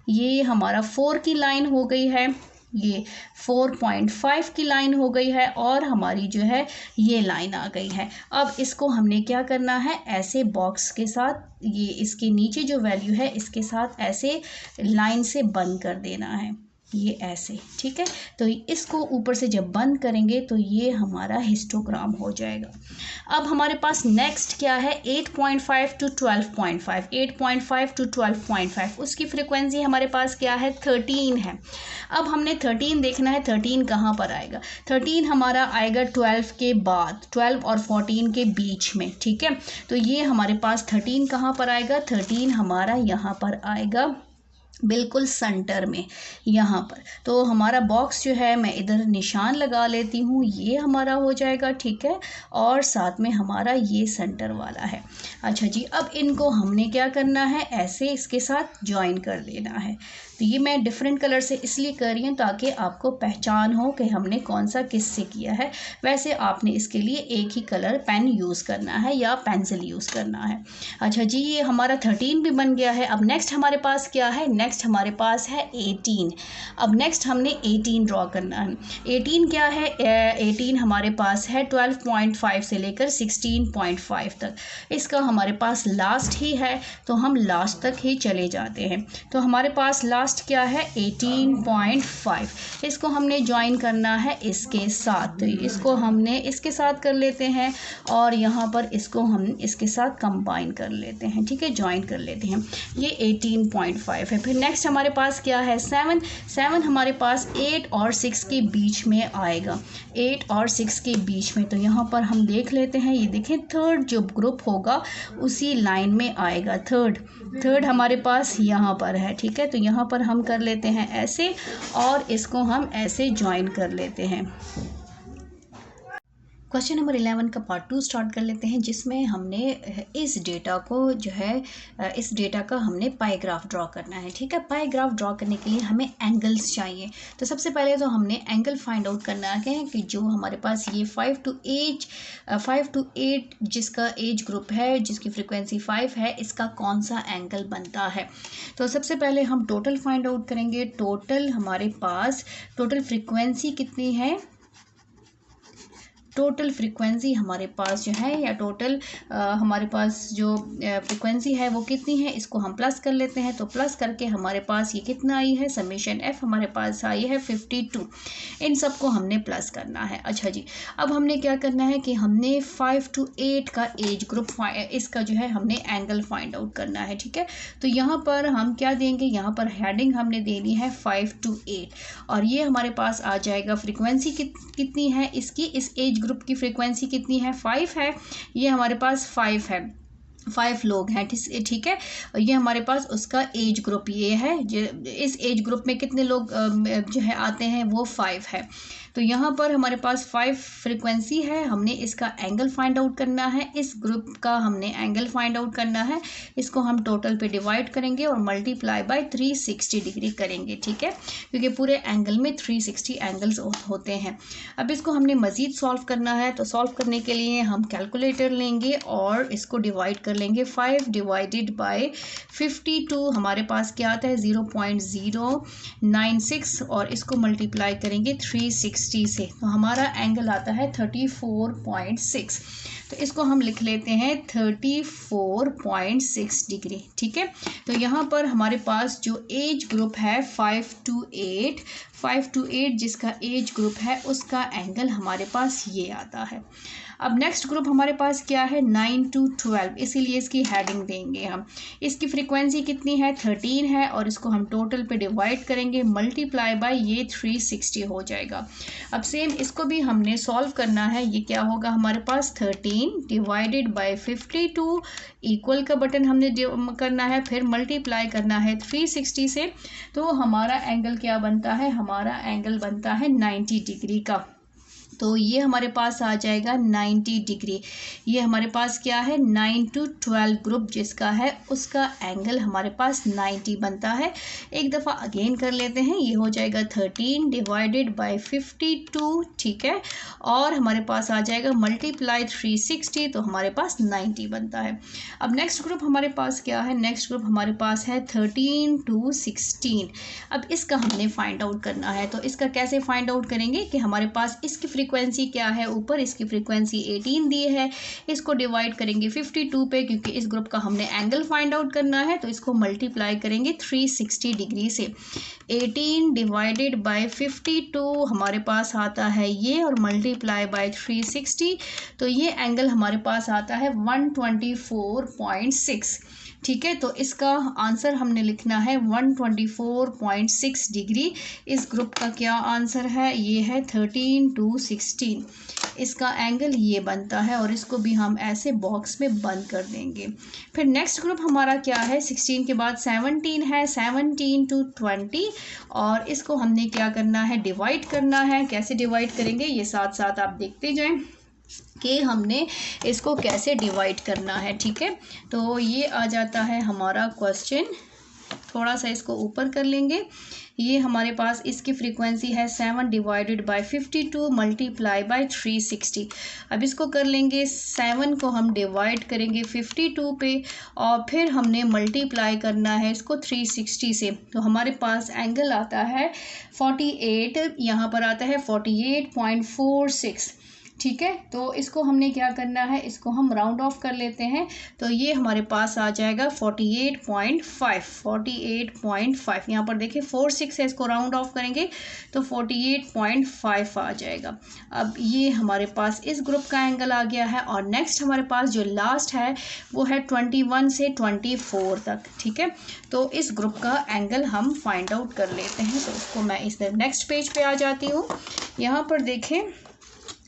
ये हमारा 4 की लाइन हो गई है, ये 4.5 की लाइन हो गई है और हमारी जो है ये लाइन आ गई है। अब इसको हमने क्या करना है, ऐसे बॉक्स के साथ, ये इसके नीचे जो वैल्यू है इसके साथ ऐसे लाइन से बंद कर देना है, ये ऐसे, ठीक है। तो इसको ऊपर से जब बंद करेंगे तो ये हमारा हिस्टोग्राम हो जाएगा। अब हमारे पास नेक्स्ट क्या है, 8.5 to 12.5, 8.5 to 12.5, उसकी फ्रीक्वेंसी हमारे पास क्या है, 13 है। अब हमने 13 देखना है, 13 कहाँ पर आएगा, 13 हमारा आएगा 12 के बाद, 12 और 14 के बीच में, ठीक है। तो ये हमारे पास 13 कहाँ पर आएगा, 13 हमारा यहाँ पर आएगा बिल्कुल सेंटर में, यहाँ पर। तो हमारा बॉक्स जो है, मैं इधर निशान लगा लेती हूँ, ये हमारा हो जाएगा, ठीक है, और साथ में हमारा ये सेंटर वाला है। अच्छा जी, अब इनको हमने क्या करना है, ऐसे इसके साथ ज्वाइन कर देना है। तो ये मैं डिफरेंट कलर से इसलिए कर रही हूँ ताकि आपको पहचान हो कि हमने कौन सा किससे किया है। वैसे आपने इसके लिए एक ही कलर पेन यूज़ करना है या पेंसिल यूज़ करना है। अच्छा जी, ये हमारा 13 भी बन गया है। अब नेक्स्ट हमारे पास क्या है, नेक्स्ट हमारे पास है 18। अब नेक्स्ट हमने 18 ड्रॉ करना है। 18 क्या है, 18 हमारे पास है 12.5 से लेकर 16.5 तक, इसका हमारे पास लास्ट ही है, तो हम लास्ट तक ही चले जाते हैं। तो हमारे पास लास्ट क्या है, 18.5, इसको हमने ज्वाइन करना है इसके साथ, तो इसको हमने इसके साथ कर लेते हैं और यहाँ पर इसको हम इसके साथ कंबाइन कर लेते हैं, ठीक है, ज्वाइन कर लेते हैं। ये 18.5 है। फिर नेक्स्ट हमारे पास क्या है, 7 हमारे पास 8 और 6 के बीच में आएगा, 8 और 6 के बीच में। तो यहाँ पर हम देख लेते हैं, ये देखें थर्ड जो ग्रुप होगा उसी लाइन में आएगा, थर्ड हमारे पास यहाँ पर है, ठीक है। तो यहाँ पर हम कर लेते हैं ऐसे और इसको हम ऐसे ज्वाइन कर लेते हैं। क्वेश्चन नंबर 11 का पार्ट 2 स्टार्ट कर लेते हैं, जिसमें हमने इस डेटा को जो है, इस डेटा का हमने पाई ग्राफ ड्रॉ करना है, ठीक है। पाई ग्राफ ड्रॉ करने के लिए हमें एंगल्स चाहिए। तो सबसे पहले तो हमने एंगल फाइंड आउट करना है कि जो हमारे पास ये 5 to 8 जिसका एज ग्रुप है, जिसकी फ्रीक्वेंसी 5 है, इसका कौन सा एंगल बनता है। तो सबसे पहले हम टोटल फाइंड आउट करेंगे। टोटल हमारे पास टोटल फ्रीक्वेंसी कितनी है, टोटल फ्रीक्वेंसी हमारे पास जो है, या टोटल हमारे पास जो फ्रीक्वेंसी है वो कितनी है, इसको हम प्लस कर लेते हैं। तो प्लस करके हमारे पास ये कितना आई है, समेशन एफ हमारे पास आई है 52। इन सब को हमने प्लस करना है। अच्छा जी, अब हमने क्या करना है कि हमने 5 to 8 का एज ग्रुप, इसका जो है हमने एंगल फाइंड आउट करना है, ठीक है। तो यहाँ पर हम क्या देंगे, यहाँ पर हेडिंग हमने देनी है 5 to 8 और ये हमारे पास आ जाएगा फ्रीक्वेंसी कितनी है इसकी, इस एज ग्रुप की फ्रीक्वेंसी कितनी है, 5 है, ये हमारे पास 5 है, 5 लोग हैं, ठीक है। ये हमारे पास उसका एज ग्रुप ये है, इस एज ग्रुप में कितने लोग जो है आते हैं, वो 5 है। तो यहाँ पर हमारे पास 5 फ्रीक्वेंसी है, हमने इसका एंगल फाइंड आउट करना है, इस ग्रुप का हमने एंगल फाइंड आउट करना है। इसको हम टोटल पे डिवाइड करेंगे और मल्टीप्लाई बाय 360 डिग्री करेंगे, ठीक है, क्योंकि पूरे एंगल में 360 एंगल्स होते हैं। अब इसको हमने मज़ीद सॉल्व करना है, तो सॉल्व करने के लिए हम कैलकुलेटर लेंगे और इसको डिवाइड कर लेंगे। 5 डिवाइडेड बाय 52 हमारे पास क्या आता है, 0.096 और इसको मल्टीप्लाई करेंगे 360 से, तो हमारा एंगल आता है 34.6। तो इसको हम लिख लेते हैं 34.6 डिग्री, ठीक है। तो यहाँ पर हमारे पास जो एज ग्रुप है 5 to 8 जिसका एज ग्रुप है उसका एंगल हमारे पास ये आता है। अब नेक्स्ट ग्रुप हमारे पास क्या है 9 to 12, इसीलिए इसकी हेडिंग देंगे हम। इसकी फ्रीक्वेंसी कितनी है 13 है और इसको हम टोटल पे डिवाइड करेंगे, मल्टीप्लाई बाय ये 360 हो जाएगा। अब सेम इसको भी हमने सॉल्व करना है। ये क्या होगा हमारे पास 13 डिवाइडेड बाय 52, इक्वल का बटन हमने करना है, फिर मल्टीप्लाई करना है 360 से। तो हमारा एंगल क्या बनता है, हमारा एंगल बनता है 90 डिग्री का। तो ये हमारे पास आ जाएगा 90 डिग्री। ये हमारे पास क्या है 9 to 12 ग्रुप जिसका है उसका एंगल हमारे पास 90 बनता है। एक दफ़ा अगेन कर लेते हैं, ये हो जाएगा 13 डिवाइडेड बाय 52, ठीक है, और हमारे पास आ जाएगा मल्टीप्लाई 360, तो हमारे पास 90 बनता है। अब नेक्स्ट ग्रुप हमारे पास क्या है, नेक्स्ट ग्रुप हमारे पास है 13 to 16। अब इसका हमने फाइंड आउट करना है। तो इसका कैसे फाइंड आउट करेंगे कि हमारे पास इसकी फ्रीक्वेंसी क्या है, ऊपर इसकी फ्रीक्वेंसी 18 दी है, इसको डिवाइड करेंगे 52 पे, क्योंकि इस ग्रुप का हमने एंगल फाइंड आउट करना है। तो इसको मल्टीप्लाई करेंगे 360 डिग्री से। 18 डिवाइडेड बाय 52 हमारे पास आता है ये, और मल्टीप्लाई बाय 360, तो ये एंगल हमारे पास आता है 124.6, ठीक है। तो इसका आंसर हमने लिखना है 124.6 डिग्री। इस ग्रुप का क्या आंसर है, ये है 13 to 16। इसका एंगल ये बनता है और इसको भी हम ऐसे बॉक्स में बंद कर देंगे। फिर नेक्स्ट ग्रुप हमारा क्या है, 16 के बाद 17 है, 17 to 20, और इसको हमने क्या करना है, डिवाइड करना है। कैसे डिवाइड करेंगे ये साथ साथ आप देखते जाएं कि हमने इसको कैसे डिवाइड करना है, ठीक है। तो ये आ जाता है हमारा क्वेश्चन, थोड़ा सा इसको ऊपर कर लेंगे। ये हमारे पास इसकी फ्रीक्वेंसी है 7 डिवाइडेड बाय 52 मल्टीप्लाई बाय 360। अब इसको कर लेंगे, 7 को हम डिवाइड करेंगे 52 पे और फिर हमने मल्टीप्लाई करना है इसको 360 से। तो हमारे पास एंगल आता है 48, यहाँ पर आता है 48.46, ठीक है। तो इसको हमने क्या करना है, इसको हम राउंड ऑफ कर लेते हैं। तो ये हमारे पास आ जाएगा 48.5। यहाँ पर देखिए 46 है, इसको राउंड ऑफ करेंगे तो 48.5 आ जाएगा। अब ये हमारे पास इस ग्रुप का एंगल आ गया है। और नेक्स्ट हमारे पास जो लास्ट है वो है 21 से 24 तक, ठीक है। तो इस ग्रुप का एंगल हम फाइंड आउट कर लेते हैं। तो उसको मैं इस नेक्स्ट पेज पे आ जाती हूँ। यहाँ पर देखें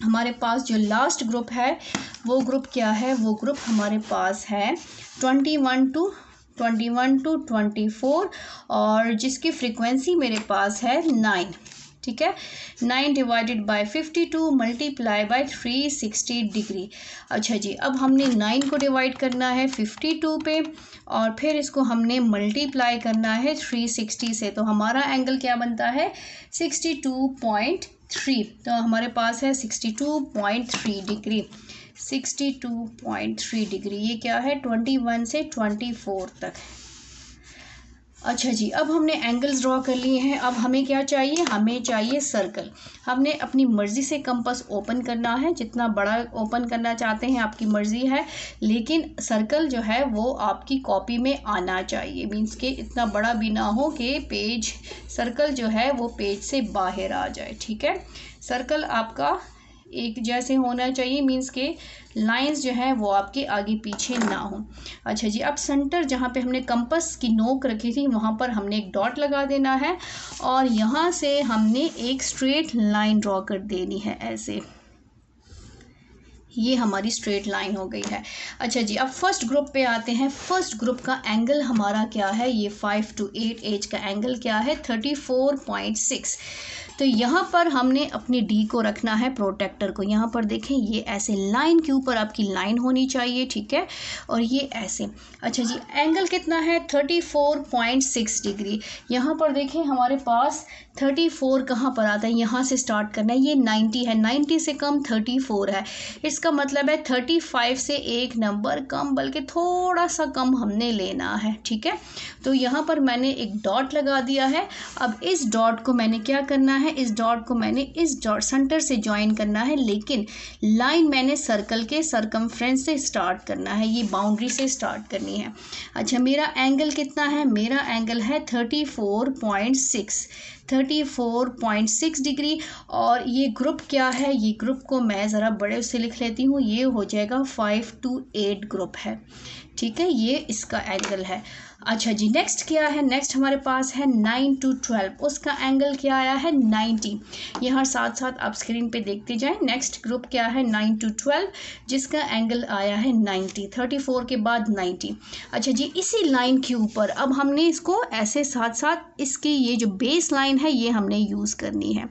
हमारे पास जो लास्ट ग्रुप है वो ग्रुप क्या है, वो ग्रुप हमारे पास है 21 to 24, और जिसकी फ्रीक्वेंसी मेरे पास है 9, ठीक है। 9 divided by 52 multiply by 360 degree. अच्छा जी, अब हमने 9 को डिवाइड करना है 52 पे और फिर इसको हमने मल्टीप्लाई करना है 360 से। तो हमारा एंगल क्या बनता है 62.3। तो हमारे पास है 62.3 डिग्री। 62.3 डिग्री ये क्या है 21 से 24 तक। अच्छा जी, अब हमने एंगल्स ड्रॉ कर लिए हैं। अब हमें क्या चाहिए, हमें चाहिए सर्कल। हमने अपनी मर्ज़ी से कंपास ओपन करना है, जितना बड़ा ओपन करना चाहते हैं आपकी मर्ज़ी है, लेकिन सर्कल जो है वो आपकी कॉपी में आना चाहिए। मीन्स के इतना बड़ा भी ना हो कि पेज सर्कल जो है वो पेज से बाहर आ जाए, ठीक है। सर्कल आपका एक जैसे होना चाहिए, मीन्स के लाइंस जो है वो आपके आगे पीछे ना हो। अच्छा जी, अब सेंटर जहाँ पे हमने कंपास की नोक रखी थी वहाँ पर हमने एक डॉट लगा देना है और यहाँ से हमने एक स्ट्रेट लाइन ड्रॉ कर देनी है ऐसे। ये हमारी स्ट्रेट लाइन हो गई है। अच्छा जी, अब फर्स्ट ग्रुप पे आते हैं। फर्स्ट ग्रुप का एंगल हमारा क्या है, ये 5 to 8 एज का एंगल क्या है 34.6। तो यहाँ पर हमने अपनी डी को रखना है, प्रोटेक्टर को। यहाँ पर देखें ये ऐसे लाइन के ऊपर आपकी लाइन होनी चाहिए, ठीक है, और ये ऐसे। अच्छा जी, एंगल कितना है 34.6 डिग्री। यहाँ पर देखें हमारे पास 34 कहाँ पर आता है, यहाँ से स्टार्ट करना है। ये 90 है, 90 से कम 34 है। इसका मतलब है 35 से एक नंबर कम, बल्कि थोड़ा सा कम हमने लेना है, ठीक है। तो यहाँ पर मैंने एक डॉट लगा दिया है। अब इस डॉट को मैंने क्या करना है, है, इस डॉट को मैंने इस डॉट सेंटर से ज्वाइन करना है, लेकिन लाइन मैंने सर्कल के सरकमफ्रेंस से स्टार्ट करना है, ये बाउंड्री से स्टार्ट करनी है। अच्छा, मेरा एंगल कितना है? मेरा एंगल है 34.6 डिग्री। और ये ग्रुप क्या है? ये ग्रुप को मैं ज़रा बड़े से लिख लेती हूँ, ये हो जाएगा 5 to 8 ग्रुप है, ठीक है, ये इसका एंगल है। अच्छा जी, नेक्स्ट क्या है? नेक्स्ट हमारे पास है 9 to 12, उसका एंगल क्या आया है? 90। यहाँ साथ साथ आप स्क्रीन पे देखते जाएं। नेक्स्ट ग्रुप क्या है? 9 to 12, जिसका एंगल आया है 90, 34 के बाद 90। अच्छा जी, इसी लाइन के ऊपर अब हमने इसको ऐसे साथ साथ इसकी ये जो बेस लाइन है ये हमने यूज़ करनी है।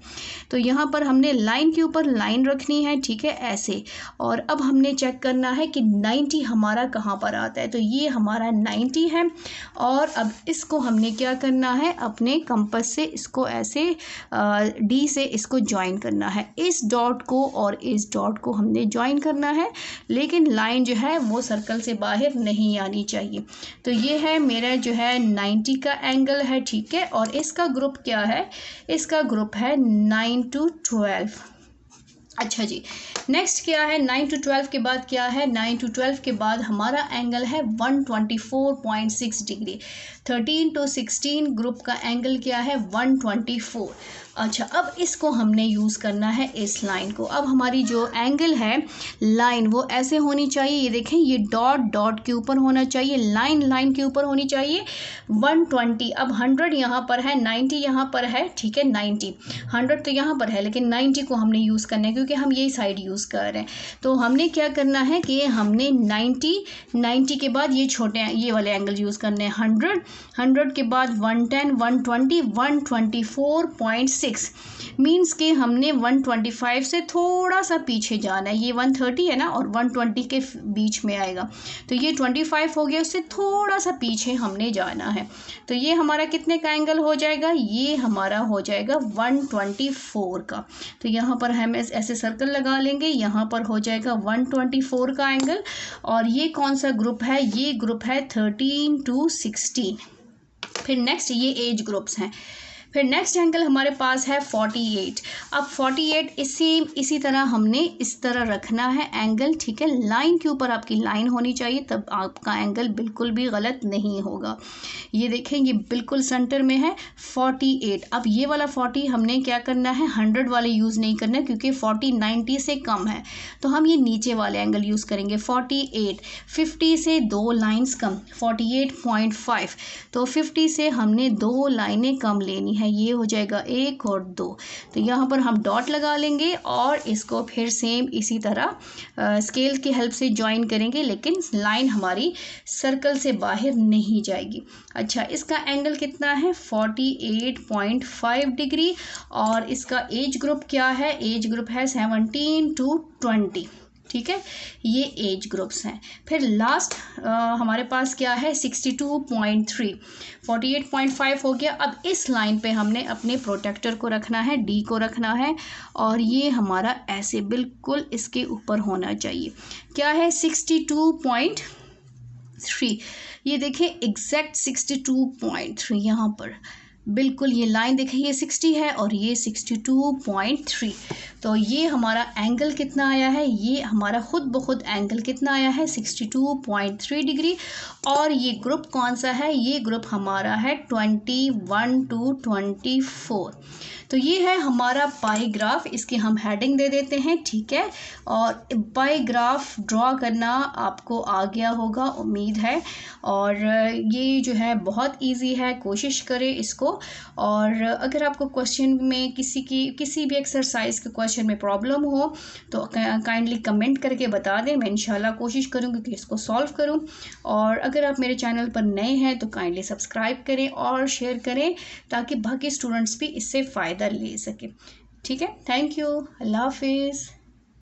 तो यहाँ पर हमने लाइन के ऊपर लाइन रखनी है, ठीक है, ऐसे। और अब हमने चेक करना है कि 90 हमारा कहाँ पर आता है। तो ये हमारा 90 है। और अब इसको हमने क्या करना है? अपने कंपास से इसको ऐसे डी से इसको ज्वाइन करना है। इस डॉट को और इस डॉट को हमने ज्वाइन करना है, लेकिन लाइन जो है वो सर्कल से बाहर नहीं आनी चाहिए। तो ये है मेरा जो है 90 का एंगल है, ठीक है। और इसका ग्रुप क्या है? इसका ग्रुप है 9 to 12। अच्छा जी, नेक्स्ट क्या है? 9 to 12 के बाद क्या है? 9 to 12 के बाद हमारा एंगल है 124.6 डिग्री। 13 to 16 ग्रुप का एंगल क्या है? 124। अच्छा, अब इसको हमने यूज़ करना है इस लाइन को। अब हमारी जो एंगल है लाइन वो ऐसे होनी चाहिए, ये देखें, ये डॉट डॉट के ऊपर होना चाहिए, लाइन लाइन के ऊपर होनी चाहिए। 120, अब 100 यहाँ पर है, 90 यहाँ पर है, ठीक है, 90 100 तो यहाँ पर है, लेकिन 90 को हमने यूज़ करना है क्योंकि हम यही साइड यूज़ कर रहे हैं। तो हमने क्या करना है कि हमने 90 के बाद ये छोटे ये वाले एंगल यूज़ करने हैं। 100 के बाद 110, 120, 124.6 मीन्स कि हमने 125 से थोड़ा सा पीछे जाना है। ये 130 है ना, और 120 के बीच में आएगा, तो ये 25 हो गया, उससे थोड़ा सा पीछे हमने जाना है। तो ये हमारा कितने का एंगल हो जाएगा? ये हमारा हो जाएगा 124 का। तो यहाँ पर हम ऐसे सर्कल लगा लेंगे, यहाँ पर हो जाएगा 124 का एंगल। और ये कौन सा ग्रुप है? ये ग्रुप है 13 to 16। फिर नेक्स्ट ये एज ग्रुप्स हैं। फिर नेक्स्ट एंगल हमारे पास है 48। अब 48 इसी तरह हमने इस तरह रखना है एंगल, ठीक है। लाइन के ऊपर आपकी लाइन होनी चाहिए, तब आपका एंगल बिल्कुल भी गलत नहीं होगा। ये देखें, ये बिल्कुल सेंटर में है 48। अब ये वाला 40 हमने क्या करना है? 100 वाले यूज़ नहीं करना, क्योंकि 40 90 से कम है, तो हम ये नीचे वाले एंगल यूज़ करेंगे। 48, 50 से 2 लाइन्स कम, 48.5। तो 50 से हमने 2 लाइनें कम लेनी है, ये हो जाएगा 1 और 2। तो यहाँ पर हम डॉट लगा लेंगे और इसको फिर सेम इसी तरह स्केल की हेल्प से ज्वाइन करेंगे, लेकिन लाइन हमारी सर्कल से बाहर नहीं जाएगी। अच्छा, इसका एंगल कितना है? 48.5 डिग्री। और इसका एज ग्रुप क्या है? एज ग्रुप है 17 to 20, ठीक है, ये एज ग्रुप्स हैं। फिर लास्ट हमारे पास क्या है? 62.3। 48.5 हो गया। अब इस लाइन पे हमने अपने प्रोटेक्टर को रखना है, डी को रखना है, और ये हमारा ऐसे बिल्कुल इसके ऊपर होना चाहिए। क्या है? 62.3। ये देखें, एग्जैक्ट 62.3 यहाँ पर बिल्कुल ये लाइन देखें, ये 60 है और ये 62.3। तो ये हमारा एंगल कितना आया है? ये हमारा खुद ब खुद एंगल कितना आया है? 62.3 डिग्री। और ये ग्रुप कौन सा है? ये ग्रुप हमारा है 21 to 24। तो ये है हमारा पाई ग्राफ, इसकी हम हेडिंग दे देते हैं, ठीक है। और पाई ग्राफ ड्रॉ करना आपको आ गया होगा, उम्मीद है। और ये जो है बहुत इजी है, कोशिश करें इसको। और अगर आपको क्वेश्चन में किसी भी एक्सरसाइज के क्वेश्चन में प्रॉब्लम हो तो काइंडली कमेंट करके बता दें, मैं इंशाल्लाह कोशिश करूँगी कि इसको सॉल्व करूँ। और अगर आप मेरे चैनल पर नए हैं तो काइंडली सब्सक्राइब करें और शेयर करें, ताकि बाकी स्टूडेंट्स भी इससे फ़ायदा ले सकें, ठीक है। थैंक यू, अल्लाह हाफिज़।